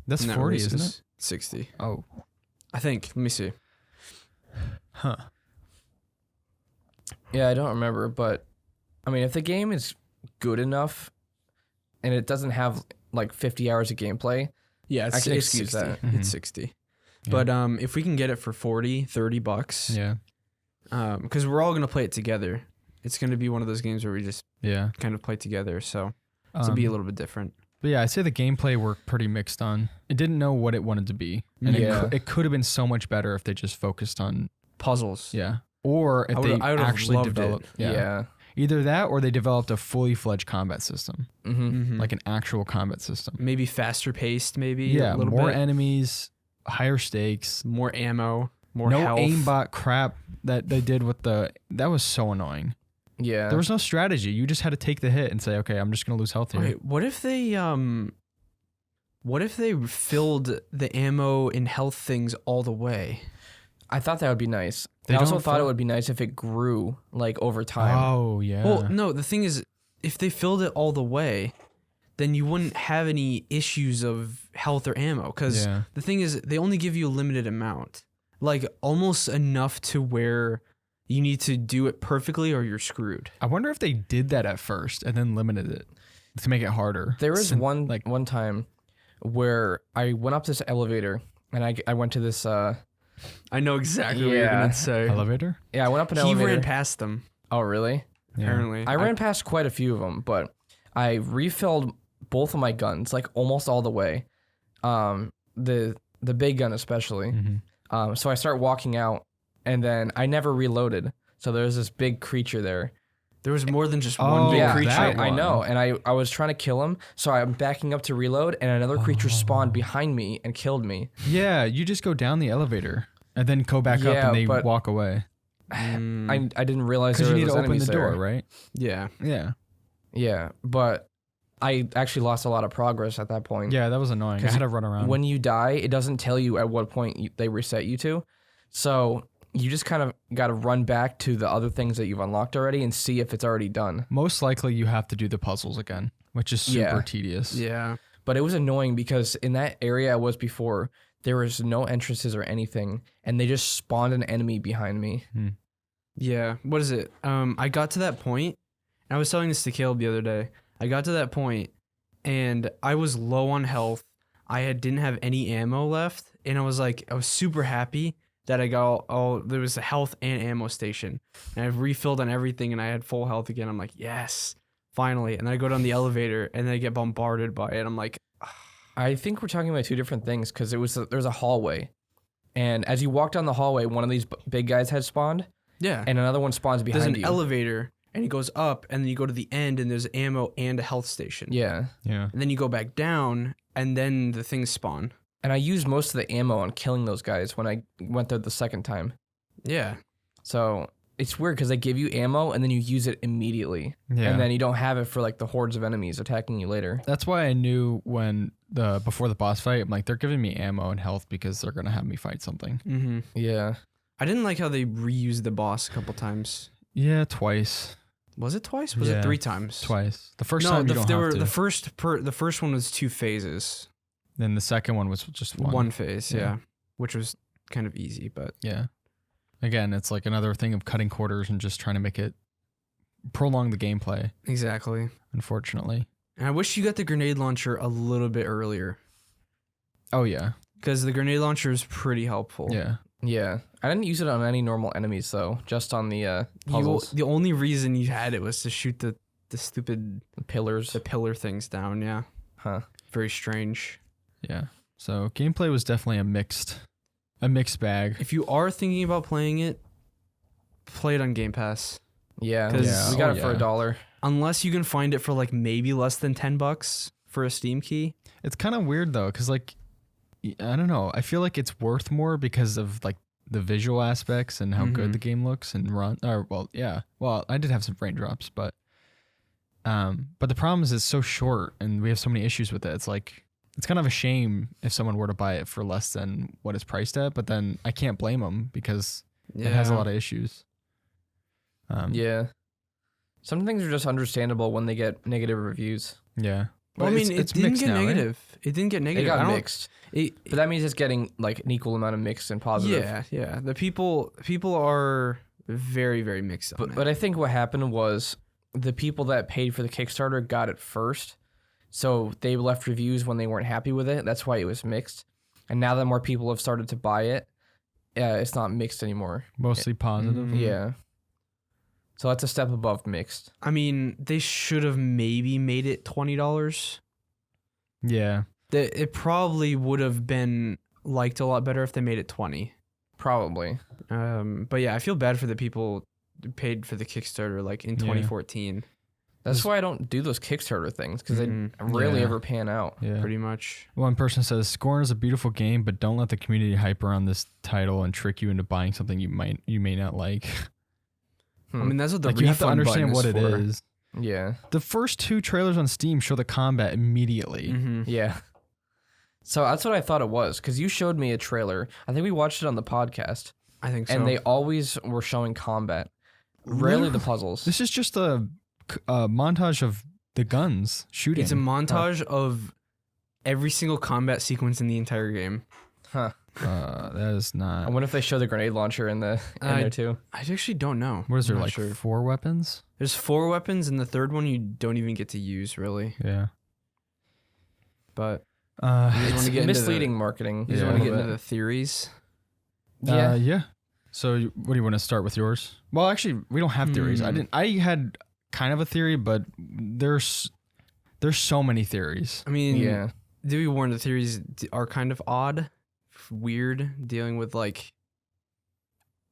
That's And that 40, releases isn't it? 60. Oh. I think. Let me see. Huh. Yeah, I don't remember, but I mean, if the game is good enough and it doesn't have like 50 hours of gameplay, Yeah, I can it's excuse 60. that. It's 60. Yeah. But if we can get it for $40-$30, Yeah. because we're all gonna play it together. It's gonna be one of those games where we just Yeah. kind of play together. So it'll be a little bit different. But yeah, I'd say the gameplay worked pretty mixed on. It didn't know what it wanted to be. And it could have been so much better if they just focused on... Puzzles. Yeah. Or if I they would've actually loved it. developed... yeah. Either that or they developed a fully fledged combat system. Mm-hmm. Like an actual combat system. Maybe faster paced, maybe. Yeah, a little more bit. enemies, higher stakes. More ammo, more No health. aimbot crap that they did with the... That was so annoying. Yeah. There was no strategy. You just had to take the hit and say, okay, I'm just going to lose health here. Wait, what if they filled the ammo and health things all the way? I thought that would be nice. They I also don't thought it fill- would be nice if it grew like over time. Oh, yeah. Well, no, the thing is, if they filled it all the way, then you wouldn't have any issues of health or ammo. Because Yeah. the thing is, they only give you a limited amount. Like, almost enough to where you need to do it perfectly or you're screwed. I wonder if they did that at first and then limited it to make it harder. There was Sin- one time where I went up this elevator and I went to this I know exactly what you're Yeah. going to say. elevator. yeah, I went up an He elevator. ran past them, Oh, really? apparently. I ran past quite a few of them, but I refilled both of my guns like almost all the way. The big gun especially. Mm-hmm. So I start walking out and then I never reloaded. So there's this big creature there. There was more than just Oh, one big Yeah, creature. that I one. know. And I was trying to kill him. So I'm backing up to reload and another creature spawned behind me and killed me. Yeah, you just go down the elevator and then go back up Yeah, and they but- walk away. Mm, I didn't realize Because there you were need to those open the enemies door, there. right? yeah. Yeah. Yeah, but I actually lost a lot of progress at that point. Yeah, that was annoying. I 'Cause had to run around. When you die, it doesn't tell you at what point they reset you to. So you just kind of got to run back to the other things that you've unlocked already and see if it's already done. Most likely you have to do the puzzles again, which is super Yeah. tedious. Yeah. But it was annoying because in that area I was before, there was no entrances or anything, and they just spawned an enemy behind me. Yeah. What is it? I got to that point, and I was telling this to Caleb the other day. I got to that point, and I was low on health. didn't have any ammo left, and I was super happy that I got all there was a health and ammo station, and I've refilled on everything, and I had full health again. I'm like, yes, finally. And then I go down the elevator, and then I get bombarded by it. I'm like, I think we're talking about two different things because there's a hallway, and as you walk down the hallway, one of these big guys had spawned, yeah. and another one spawns behind There's an you. elevator, and it goes up, and then you go to the end, and there's ammo and a health station. Yeah. Yeah. And then you go back down, and then the things spawn. And I used most of the ammo on killing those guys when I went there the second time. Yeah. So it's weird because they give you ammo and then you use it immediately. Yeah. And then you don't have it for like the hordes of enemies attacking you later. That's why I knew before the boss fight, I'm like, they're giving me ammo and health because they're gonna have me fight something. Mm-hmm. Yeah. I didn't like how they reused the boss a couple times. Yeah, twice. Was it twice? Was Yeah. it 3 times? Twice. The first No, time you don't have to. the first one was 2 phases. Then the second one was just one. One phase, Yeah. yeah. Which was kind of easy, but Yeah. Again, it's like another thing of cutting quarters and just trying to make it prolong the gameplay, exactly. unfortunately. And I wish you got the grenade launcher a little bit earlier, Oh, yeah. because the grenade launcher is pretty helpful. Yeah. Yeah. I didn't use it on any normal enemies though, just on the puzzles, The only reason you had it was to shoot the stupid pillars. the pillar things down. Yeah, Huh. very strange. Yeah. So gameplay was definitely a mixed bag. If you are thinking about playing it, play it on Game Pass. Yeah. 'Cause- We got it for yeah. $1. Unless you can find it for like maybe less than $10 for a Steam key. It's kind of weird though, because like, I don't know. I feel like it's worth more because of like the visual aspects and how good Mhm. the game looks and run. Or well, yeah. Well, I did have some raindrops, but the problem is it's so short and we have so many issues with it. It's like it's kind of a shame if someone were to buy it for less than what it's priced at, but then I can't blame them because it has a lot of issues. Yeah. Some things are just understandable when they get negative reviews. Yeah. Well, I But mean, it's it didn't mixed get now, right? negative. It didn't get It negative. got I don't- mixed. it- But that means it's getting like an equal amount of mixed and positive. yeah, yeah. The people are very, very mixed on But I think what happened was the people that paid for the Kickstarter got it first. So they left reviews when they weren't happy with it. That's why it was mixed. And now that more people have started to buy it, it's not mixed anymore. Mostly positive. Mhm. Yeah. So that's a step above mixed. I mean, they should have maybe made it $20. Yeah. It probably would have been liked a lot better if they made it 20. Probably. But yeah, I feel bad for the people who paid for the Kickstarter like in Yeah. 2014, That's why I don't do those Kickstarter things because Mhm. they rarely Yeah. ever pan out. Yeah. pretty much. One person says Scorn is a beautiful game, but don't let the community hype around this title and trick you into buying something you may not like. I mean, that's what the Like you have to refund understand what button it for. is. Yeah. The first 2 trailers on Steam show the combat immediately. Mhm. Yeah. So that's what I thought it was because you showed me a trailer. I think we watched it on the podcast, I think so. and they always were showing combat, rarely the puzzles. This is just a montage of the guns shooting. It's a montage of every single combat sequence in the entire game. Huh. That is I not. wonder if they show the grenade launcher in there too. I actually don't know. What is there I'm not like sure. 4 weapons? There's 4 weapons, and the third one you don't even get to use really. Yeah. But you guys It's- want to get into Misleading marketing. You just Yeah. want a to get little into bit. the theories. Yeah. yeah. So what do you want to start with yours? Well, actually, we don't have theories. I had kind of a theory, but there's so many theories. I mean, Yeah. do we warn the theories are kind of odd, weird, dealing with like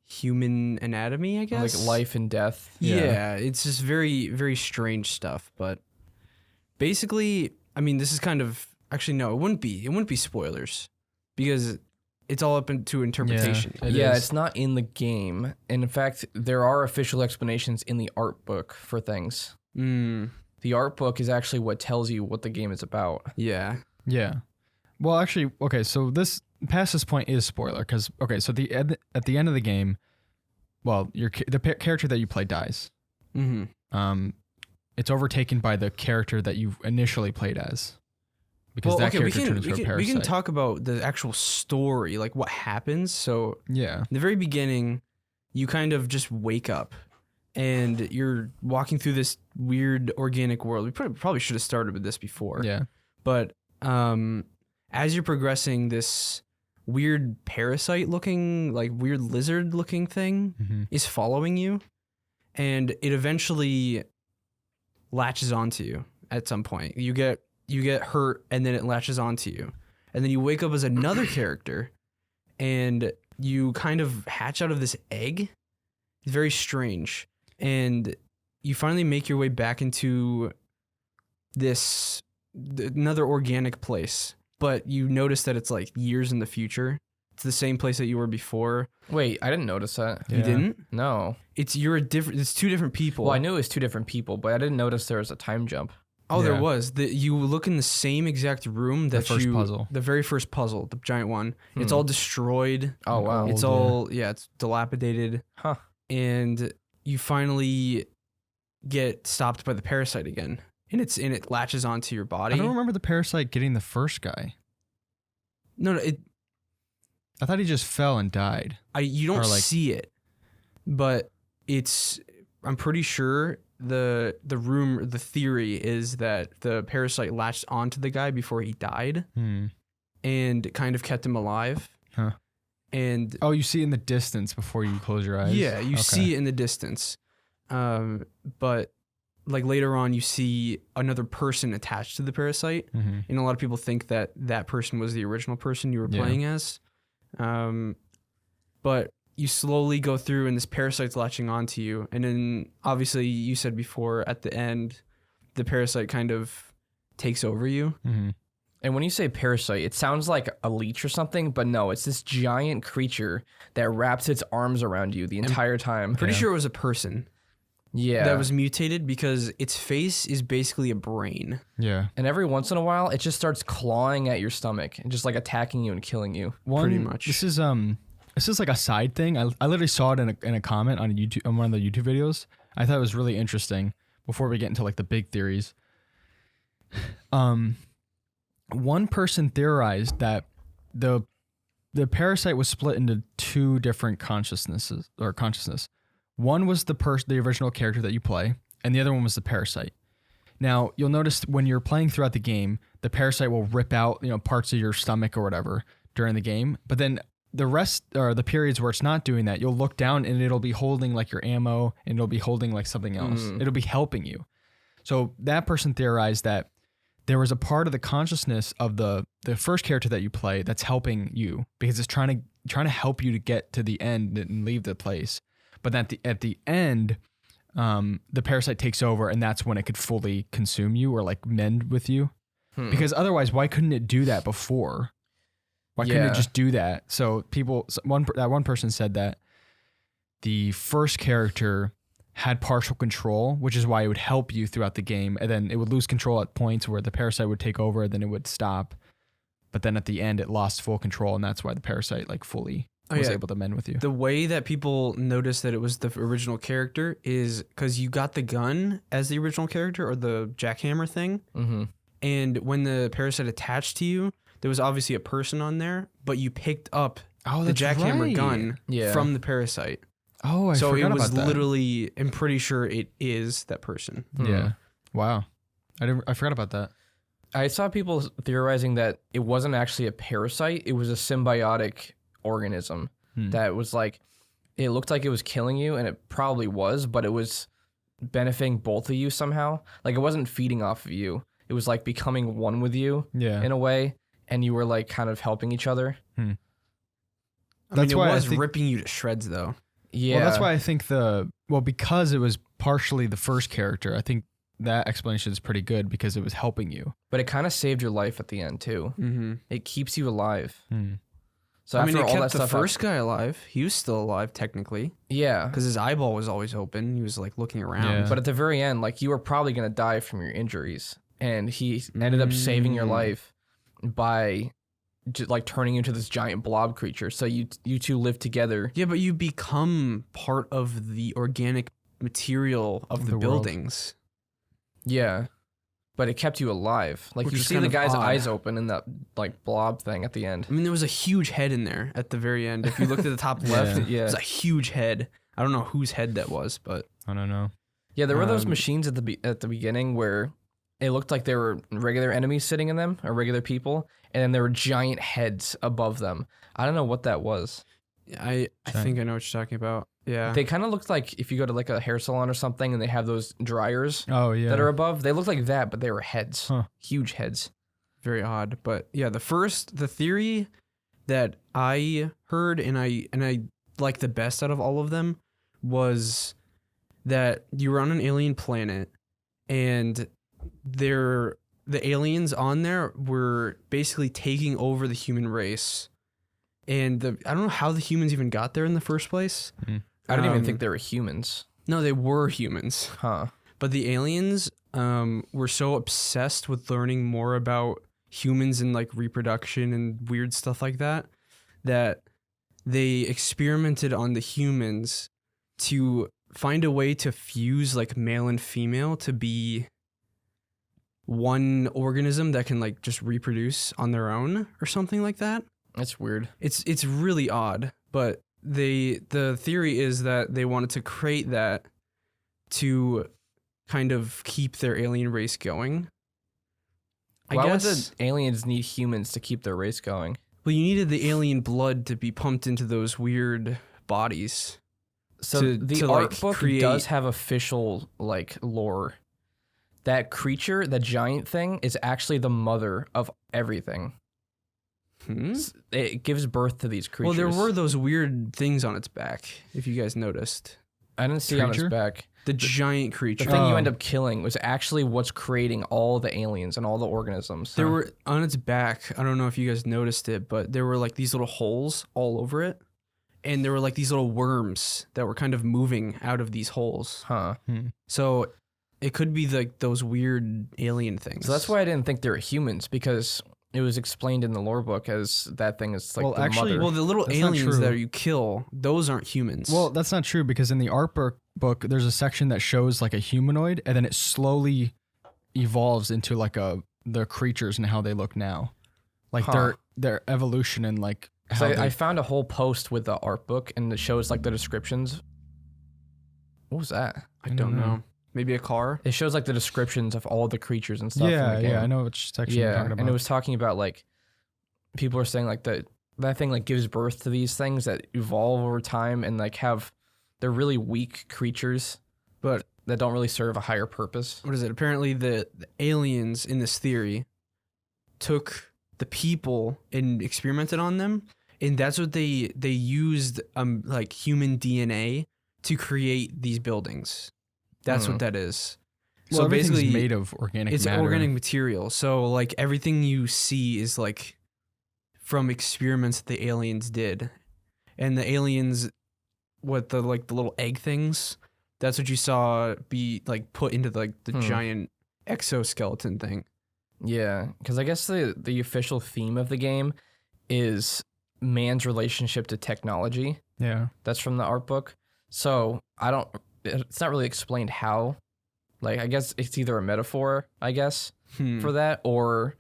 human anatomy, I guess. Like life and death. Yeah, it's just very, very strange stuff. But basically, I mean, this is kind of actually no, it wouldn't be spoilers because it's all up into interpretation. It Yeah, is. it's not in the game. And in fact, there are official explanations in the art book for things. Mm, The art book is actually what tells you what the game is about. yeah. Yeah. Well, actually, okay. So past this point is spoiler because so at the end of the game, well, the character that you play dies. Mm-hmm. It's overtaken by the character that you initially played as, because that character turns into a parasite. we can talk about the actual story, like what happens. So Yeah. in the very beginning, you kind of just wake up and you're walking through this weird organic world. We probably should have started with this before. Yeah. But as you're progressing, this weird parasite looking, like weird lizard looking thing is following you, and it eventually latches onto you at some point. You get hurt, and then it latches onto you, and then you wake up as another character, and you kind of hatch out of this egg. It's very strange, and you finally make your way back into this another organic place, but you notice that it's like years in the future. It's the same place that you were before. Wait, I didn't notice that. You didn't? No. It's two different people. Well, I knew it was two different people, but I didn't notice there was a time jump. Oh, Yeah. there was. You look in the same exact room that the very first puzzle, the giant one. It's all destroyed. Oh, wow. It's all it's dilapidated. Huh. And you finally get stopped by the parasite again. And it latches onto your body. I don't remember the parasite getting the first guy. No, I thought he just fell and died. You don't Or, like- see it, but I'm pretty sure the theory is that the parasite latched onto the guy before he died and kind of kept him alive. Huh. And Oh, you see it in the distance before you close your eyes? yeah, you Okay. see it in the distance. But like later on, you see another person attached to the parasite. Mhm. And a lot of people think that that person was the original person you were Yeah. playing as. But you slowly go through and this parasite's latching onto you. And then obviously you said before at the end, the parasite kind of takes over you. Mhm. And when you say parasite, it sounds like a leech or something, but no, it's this giant creature that wraps its arms around you the entire time. Pretty sure it was a person Yeah. that was mutated because its face is basically a brain. Yeah. And every once in a while, it just starts clawing at your stomach and just like attacking you and killing you. Pretty much. This is like a side thing. I literally saw it in a comment on one of the YouTube videos. I thought it was really interesting. Before we get into like the big theories, one person theorized that the parasite was split into two different consciousness. One was the original character that you play, and the other one was the parasite. Now, you'll notice when you're playing throughout the game, the parasite will rip out, parts of your stomach or whatever during the game. But then the rest, or the periods where it's not doing that, you'll look down and it'll be holding like your ammo, and it'll be holding like something else. It'll be helping you. So that person theorized that there was a part of the consciousness of the first character that you play that's helping you because it's trying to help you to get to the end and leave the place. But at the end, the parasite takes over, and that's when it could fully consume you or like mend with you. Because otherwise, why couldn't it do that before? Why couldn't it just do that? So one person said that the first character had partial control, which is why it would help you throughout the game, and then it would lose control at points where the parasite would take over, and then it would stop. But then at the end, it lost full control, and that's why the parasite like fully was able to mend with you. The way that people noticed that it was the original character is because you got the gun as the original character or the jackhammer thing. Mm-hmm. And when the parasite attached to you, there was obviously a person on there, but you picked up the jackhammer gun from the parasite. Oh, I so forgot it was about that. literally, I'm pretty sure it is that person. Yeah. Wow. I forgot about that. I saw people theorizing that it wasn't actually a parasite. It was a symbiotic organism that was like, it looked like it was killing you, and it probably was, but it was benefiting both of you somehow. Like it wasn't feeding off of you. It was like becoming one with you in a way, and you were like kind of helping each other. I mean, That's it why I was think- ripping you to shreds though. Yeah. Well, that's why I think because it was partially the first character, I think that explanation is pretty good because it was helping you. But it kind of saved your life at the end too. Mm-hmm. It keeps you alive. So I after mean, it all that kept the stuff, first guy alive. He was still alive technically yeah. because his eyeball was always open. He was like looking around. Yeah. But at the very end, like you were probably gonna die from your injuries, and he ended up saving your life by just like turning you into this giant blob creature. So you two live together. Yeah, but you become part of the organic material of the world. buildings. Yeah. But it kept you alive. Like Which you is see kind the of guy's odd. eyes open in that like blob thing at the end. I mean, there was a huge head in there at the very end. If you looked at the top left, Yeah. there's a huge head. I don't know whose head that was, but I don't know. Yeah, there were those Um, machines at the beginning where it looked like there were regular enemies sitting in them, or regular people, and then there were giant heads above them. I don't know what that was. I think I know what you're talking about. Yeah. They kind of looked like if you go to like a hair salon or something and they have those dryers Oh yeah. that are above. They look like that, but they were heads. Huh. Huge heads. Very odd. But yeah, the theory that I heard and I like the best out of all of them was that you were on an alien planet and the aliens on there were basically taking over the human race. And I don't know how the humans even got there in the first place. I don't even think they were humans. No, they were humans. Huh. But the aliens were so obsessed with learning more about humans and like reproduction and weird stuff like that they experimented on the humans to find a way to fuse like male and female to be one organism that can like just reproduce on their own or something like that. That's weird. It's really odd, but the theory is that they wanted to create that to kind of keep their alien race going. Why would the aliens need humans to keep their race going? Well, you needed the alien blood to be pumped into those weird bodies. So the art book does have official like lore. That creature, that giant thing, is actually the mother of everything. It gives birth to these creatures. Well, there were those weird things on its back, if you guys noticed. I didn't see it on its back. The giant creature. The thing you end up killing was actually what's creating all the aliens and all the organisms. There were, on its back, I don't know if you guys noticed it, but there were like these little holes all over it. And there were like these little worms that were kind of moving out of these holes. Huh. So it could be like those weird alien things. So that's why I didn't think they were humans, because it was explained in the lore book as that thing is like the mother. Well, the little That's not aliens true. that you kill, those aren't humans. Well, that's not true because in the art book, there's a section that shows like a humanoid, and then it slowly evolves into like the creatures and how they look now, like their evolution and like. How I found a whole post with the art book, and it shows like the descriptions. What was that? I don't know. Maybe a car? It shows like the descriptions of all the creatures and stuff. Yeah, in the game. yeah, I know which section you're talking about. And it was talking about like people are saying like that thing like gives birth to these things that evolve over time and like they're really weak creatures, but that don't really serve a higher purpose. What is it? Apparently the aliens in this theory took the people and experimented on them, and that's what they used like human DNA to create these buildings. That's what that is. Well, So basically made of organic it's matter. organic material. So like everything you see is like from experiments that the aliens did. And the aliens, what the little egg things, that's what you saw be like put into the giant exoskeleton thing. Yeah, because I guess the official theme of the game is man's relationship to technology. Yeah. That's from the art book. So it's not really explained how. Like, I guess it's either a metaphor, I guess, for that, or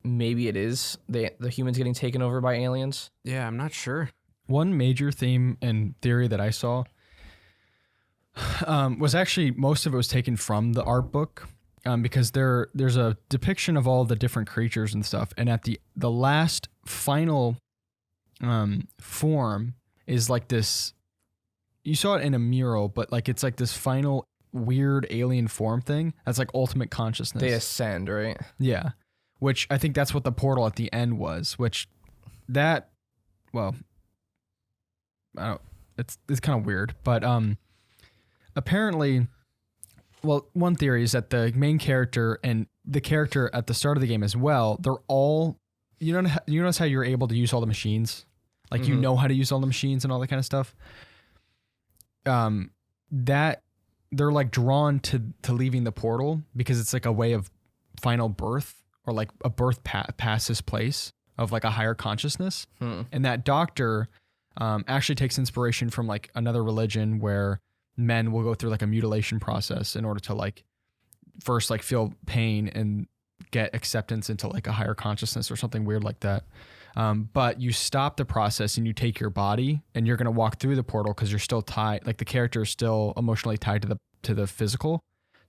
maybe it is the humans getting taken over by aliens. Yeah, I'm not sure. One major theme and theory that I saw was actually most of it was taken from the art book, because there's a depiction of all the different creatures and stuff, and at the last final form is like this. You saw it in a mural, but like it's like this final weird alien form thing that's like ultimate consciousness. They ascend, right? Yeah, which I think that's what the portal at the end was. Which that, well, I don't. It's kind of weird, but apparently, well, one theory is that the main character and the character at the start of the game as well, they're all, you notice how you're able to use all the machines, like you know how to use all the machines and all that kind of stuff. That they're like drawn to leaving the portal because it's like a way of final birth, or like a birth past this place of like a higher consciousness. And that doctor actually takes inspiration from like another religion where men will go through like a mutilation process in order to like first like feel pain and get acceptance into like a higher consciousness or something weird like that. But you stop the process and you take your body and you're going to walk through the portal because you're still tied. Like the character is still emotionally tied to the physical.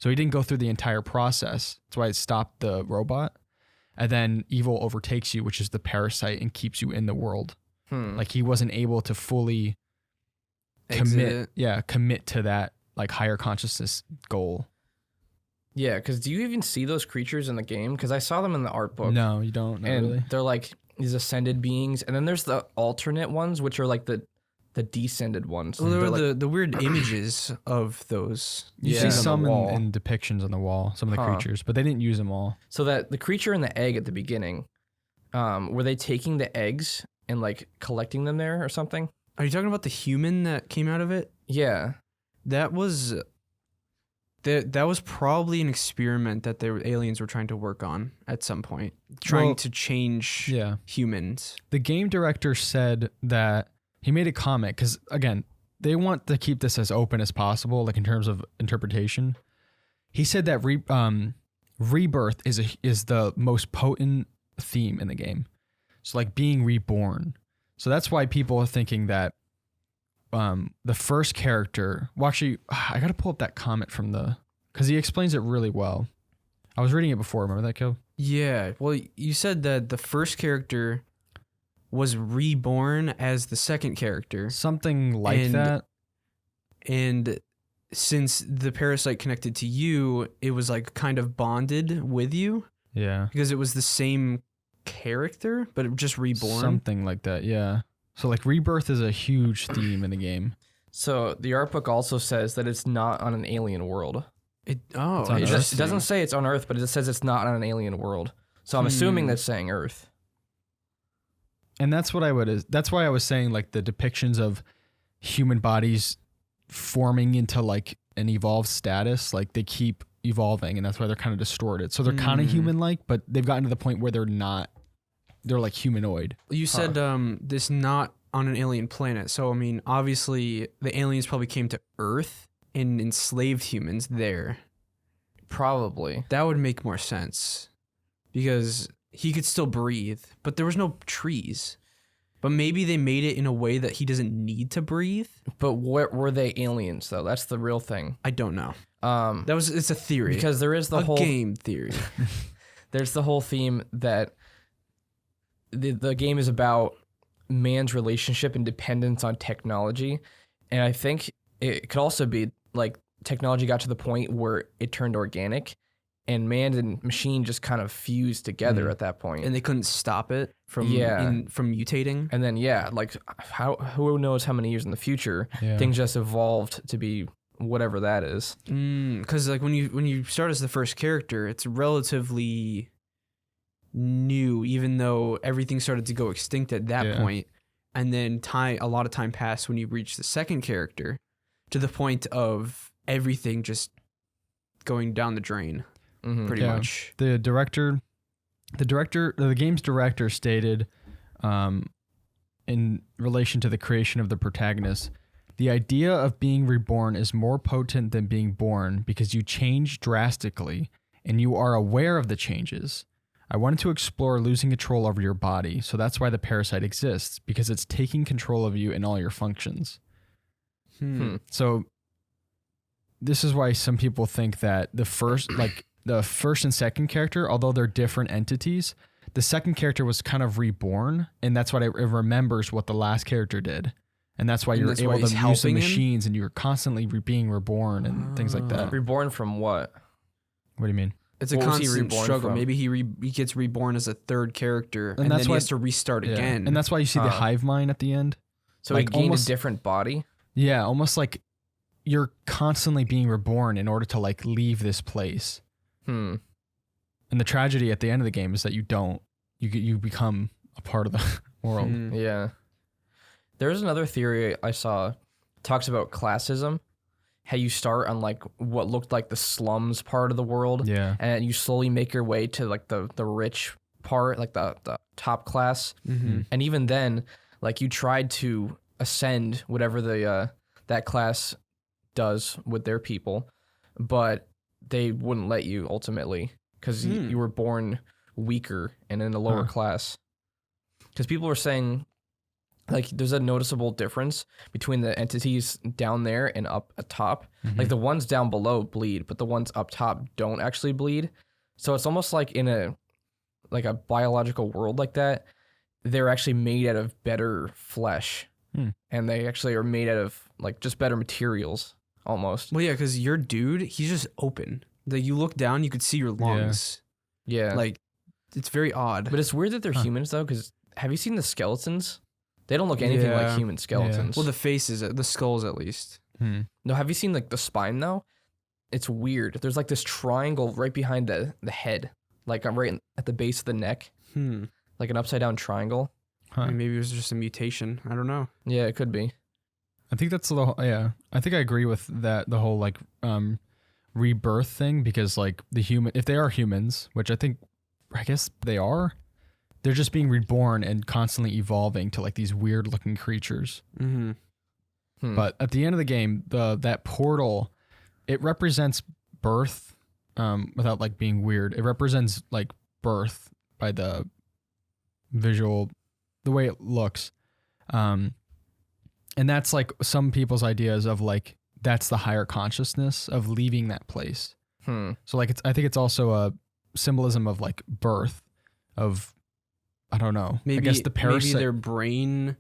So he didn't go through the entire process. That's why it stopped the robot. And then evil overtakes you, which is the parasite, and keeps you in the world. Like he wasn't able to fully commit to that like higher consciousness goal. Yeah, because do you even see those creatures in the game? Because I saw them in the art book. No, you don't. Not and really. they're like these ascended beings, and then there's the alternate ones, which are like the descended ones. Well, there They're were like, the weird images of those. You Yeah. see On the some wall. in depictions on the wall, some of the creatures, but they didn't use them all. so that the creature and the egg at the beginning, were they taking the eggs and like collecting them there or something? Are you talking about the human that came out of it? Yeah. That was probably an experiment that the aliens were trying to work on at some point, trying to change humans. The game director said that he made a comment because, again, they want to keep this as open as possible, like in terms of interpretation. He said that rebirth is the most potent theme in the game. So like being reborn. So that's why people are thinking that the first character, well, actually, I got to pull up that comment because he explains it really well. I was reading it before. Remember that, Kil? Yeah. Well, you said that the first character was reborn as the second character. Something like that. And since the parasite connected to you, it was like kind of bonded with you. Yeah. Because it was the same character, but it just reborn. Something like that, yeah. So like rebirth is a huge theme in the game. So the art book also says that it's not on an alien world. It's on It Earth. doesn't say it's on Earth, but it says it's not on an alien world. So I'm assuming that's saying Earth. And that's why I was saying like the depictions of human bodies forming into like an evolved status, like they keep evolving, and that's why they're kind of distorted. So they're kind of human-like, but they've gotten to the point where they're not. They're like humanoid. You said this not on an alien planet. So, I mean, obviously the aliens probably came to Earth and enslaved humans there. Probably. That would make more sense because he could still breathe, but there was no trees. But maybe they made it in a way that he doesn't need to breathe. But were they aliens, though? That's the real thing. I don't know. It's a theory. Because there is the whole game theory. There's the whole theme that the game is about man's relationship and dependence on technology. And I think it could also be like technology got to the point where it turned organic and man and machine just kind of fused together at that point. And they couldn't stop it from mutating. And then, like who knows how many years in the future, things just evolved to be whatever that is. Because like when you start as the first character, it's relatively new, even though everything started to go extinct at that point. And then a lot of time passed when you reach the second character to the point of everything just going down the drain, pretty much. The game's director stated, in relation to the creation of the protagonist, the idea of being reborn is more potent than being born because you change drastically and you are aware of the changes. I wanted to explore losing control over your body, so that's why the parasite exists, because it's taking control of you in all your functions. So this is why some people think that the first and second character, although they're different entities, the second character was kind of reborn, and that's what it remembers what the last character did. And that's why you're able to use the machines and you're constantly being reborn and things like that. Reborn from what? What do you mean? It's a constant struggle. From? Maybe he gets reborn as a third character, and then he has to restart again. And that's why you see the hive mind at the end. So like he gained a different body? Yeah, almost like you're constantly being reborn in order to like leave this place. And the tragedy at the end of the game is that you don't. You become a part of the world. Yeah. There's another theory I saw talks about classism. How you start on like what looked like the slums part of the world, and you slowly make your way to like the rich part, like the top class, and even then, like you tried to ascend whatever the that class does with their people, but they wouldn't let you ultimately because you were born weaker and in a lower class. Because people were saying like there's a noticeable difference between the entities down there and up at top. Like the ones down below bleed, but the ones up top don't actually bleed. So it's almost like in a biological world like that, they're actually made out of better flesh, and they actually are made out of like just better materials almost. Well, yeah, because your dude, he's just open. Like you look down, you could see your lungs. Yeah, Like it's very odd. but it's weird that they're humans though, because have you seen the skeletons? They don't look anything like Yeah. human skeletons. Well, the faces, the skulls at least. No, have you seen like the spine though? It's weird. There's like this triangle right behind the head, like right at the base of the neck, like an upside down triangle. I mean, maybe it was just a mutation. I don't know. Yeah, it could be. I think that's yeah. I think I agree with that. The whole like rebirth thing, because like if they are humans, which I guess they are, they're just being reborn and constantly evolving to like these weird looking creatures. But at the end of the game, that portal, it represents birth, without like being weird. It represents like birth by the visual, the way it looks. And that's like some people's ideas of like, that's the higher consciousness of leaving that place. So like, I think it's also a symbolism of like birth of, I don't know. Maybe, I guess the parasite. maybe their brain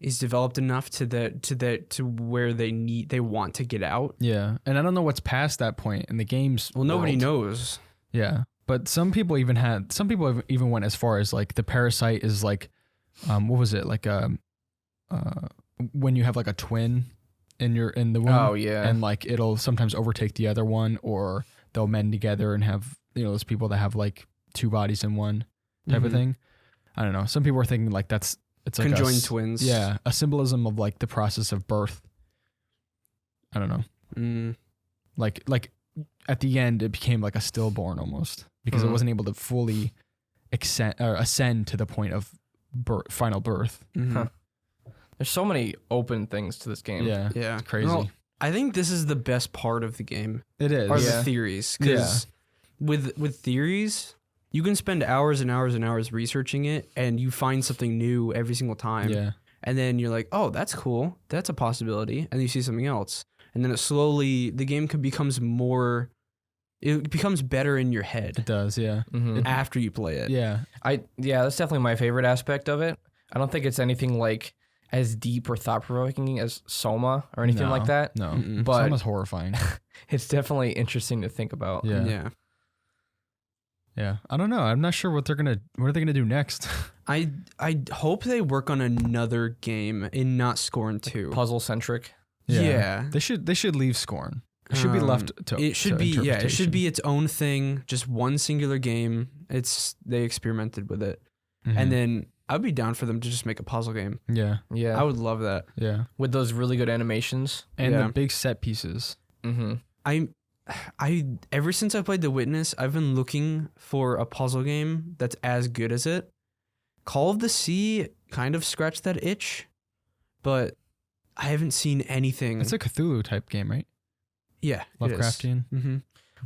is developed enough to where they want to get out. Yeah. And I don't know what's past that point in the game's Well, nobody world. knows. Yeah. But some people even went as far as like the parasite is like, what was it? Like, when you have like a twin in the womb. Oh yeah. And like, it'll sometimes overtake the other one, or they'll mend together and have, those people that have like two bodies in one type of thing. I don't know. Some people are thinking like it's like Conjoined twins. Yeah. A symbolism of like the process of birth. I don't know. Like at the end, it became like a stillborn almost, because it wasn't able to fully ascend to the point of final birth. There's so many open things to this game. Yeah. Yeah. It's crazy. Well, I think this is the best part of the game. It is. Are Yeah. the theories. Because with theories, you can spend hours and hours and hours researching it, and you find something new every single time. Yeah. And then you're like, oh, that's cool. That's a possibility. And you see something else. And then the game becomes better in your It head does. Yeah. after you play it. Yeah. That's definitely my favorite aspect of it. I don't think it's anything like as deep or thought provoking as Soma or anything like that. No. Mm-mm. But Soma's horrifying. it's definitely interesting to think about. Yeah. Yeah. Yeah. I don't know. I'm not sure what are they gonna do next. I hope they work on another game and not Scorn 2. Puzzle centric. Yeah. They should leave Scorn. It should be left to It should to be it should interpretation. be its own thing, just one singular game. They experimented with it. Mhm. And then I'd be down for them to just make a puzzle game. Yeah. Yeah. I would love that. Yeah. With those really good animations. And Yeah. the big set pieces. Mm-hmm. I ever since I played The Witness, I've been looking for a puzzle game that's as good as it. Call of the Sea kind of scratched that itch, but I haven't seen anything. It's a Cthulhu type game, right? yeah, Lovecraftian. Mm-hmm.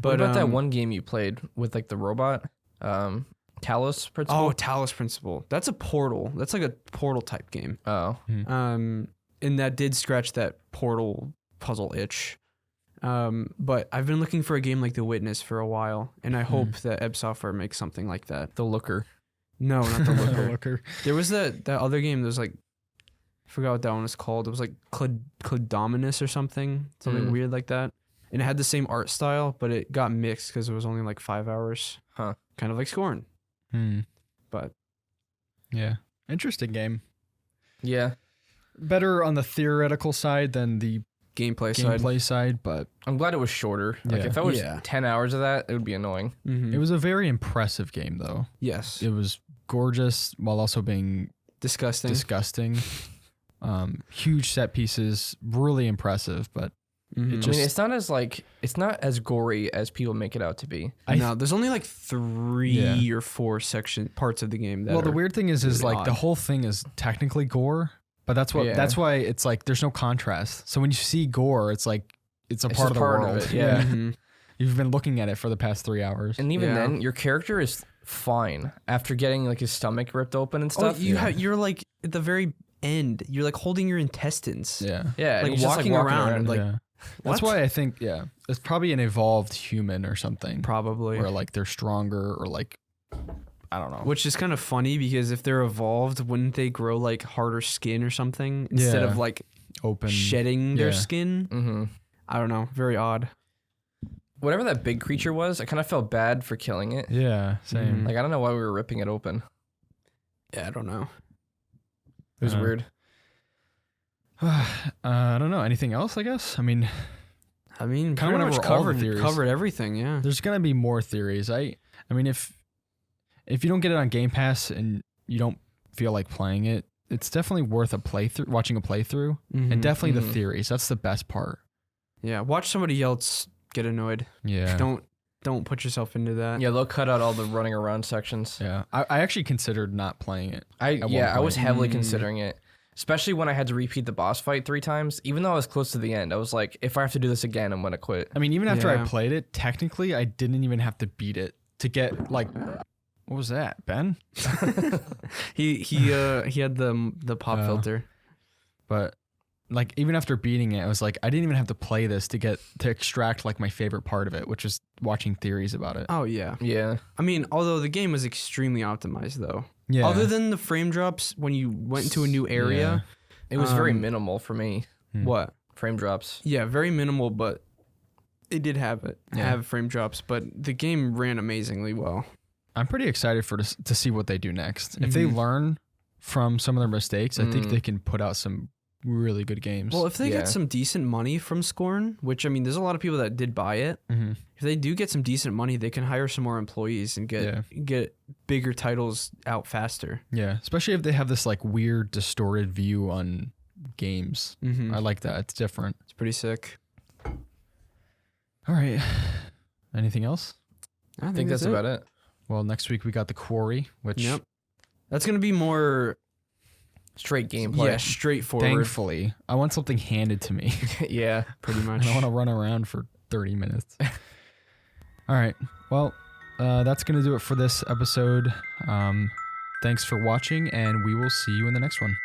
What about that one game you played with like the robot? Talos Principle? Oh, Talos Principle. That's a Portal. That's like a Portal type game. Oh. And that did scratch that Portal puzzle itch. But I've been looking for a game like The Witness for a while, and I hope that Ebb Software makes something like that. The Looker. No, not The Looker. Looker. There was that other game that was like, I forgot what that one was called. It was like Cladominus or something weird like that. And it had the same art style, but it got mixed because it was only like 5 hours. Huh. Kind of like Scorn. But Yeah. Interesting game. Yeah. Better on the theoretical side than the gameplay side, but I'm glad it was shorter. Like Yeah. if I was Yeah. 10 hours of that, it would be annoying. Mm-hmm. it was a very impressive game though. Yes. It was gorgeous while also being Disgusting. disgusting. Huge set pieces, really impressive, but Mhm. it I just mean, it's not as gory as people make it out to be. No, there's only like 3 or 4 parts of the game that the are weird thing is really like the odd. whole thing is technically gore, but that's why it's like there's no contrast. So when you see gore, it's like it's a It's part of just the part of world. it, yeah. Mhm. You've been looking at it for the past 3 hours. And even Yeah. then, your character is fine after getting like his stomach ripped open and Oh, stuff. you're like at the very end. You're like holding your intestines. Yeah. Yeah, and Like he's just, walking around, like, yeah. That's what? why I think, it's probably an evolved human or something. Probably. Where like they're stronger or like, I don't know. Which is kind of funny because if they're evolved, wouldn't they grow like harder skin or something instead Yeah. of like Open. shedding their Yeah. skin? Mm-hmm. I don't know. Very odd. Whatever that big creature was, I kind of felt bad for killing it. Yeah, same. Mhm. Like I don't know why we were ripping it open. Yeah, I don't know. It was weird. I don't know. Anything else, I guess? I mean, Kinda Kinda went much over all the covered theories. covered everything. Yeah. there's going to be more theories. I mean, if you don't get it on Game Pass and you don't feel like playing it, it's definitely worth watching a playthrough. Mhm. And definitely the Mhm. theories. That's the best part. Yeah. Watch somebody else get annoyed. Yeah. Don't put yourself into that. Yeah, they'll cut out all the running around sections. Yeah. I actually considered not playing it. I one was point. heavily considering it, especially when I had to repeat the boss fight 3 times. Even though I was close to the end, I was like, if I have to do this again, I'm gonna quit. I mean, even after I Yeah. played it, technically, I didn't even have to beat it to get like, what was that, Ben? He had the pop Oh. filter. But like, even after beating it, I was like, I didn't even have to play this to extract like my favorite part of it, which was watching theories about it. Oh yeah. Yeah, I mean, although the game was extremely optimized though. Yeah. Other than the frame drops when you went into a new area. it was very Um, minimal for me. Hmm. What? Frame drops. Yeah, very minimal, but it did have frame drops, but the game ran amazingly well. I'm pretty excited to see what they do next. If they Mhm. learn from some of their mistakes, I think Mm. they can put out some really good games. Well, if they Yeah. get some decent money from Scorn, which I mean, there's a lot of people that did buy it. Mhm. If they do get some decent money, they can hire some more employees and get bigger titles out faster. Yeah, especially if they have this like weird distorted view on games. Mm-hmm. I like that. It's different. It's pretty sick. All right. Anything else? I think that's about it. Well, next week we got the Quarry, which Yep. That's gonna be more Straight gameplay. straightforward. thankfully I want something handed to me. Yeah. Pretty I much. don't want to run around for 30 minutes. All right. Well, that's going to do it for this episode. Thanks for watching, and we will see you in the next one.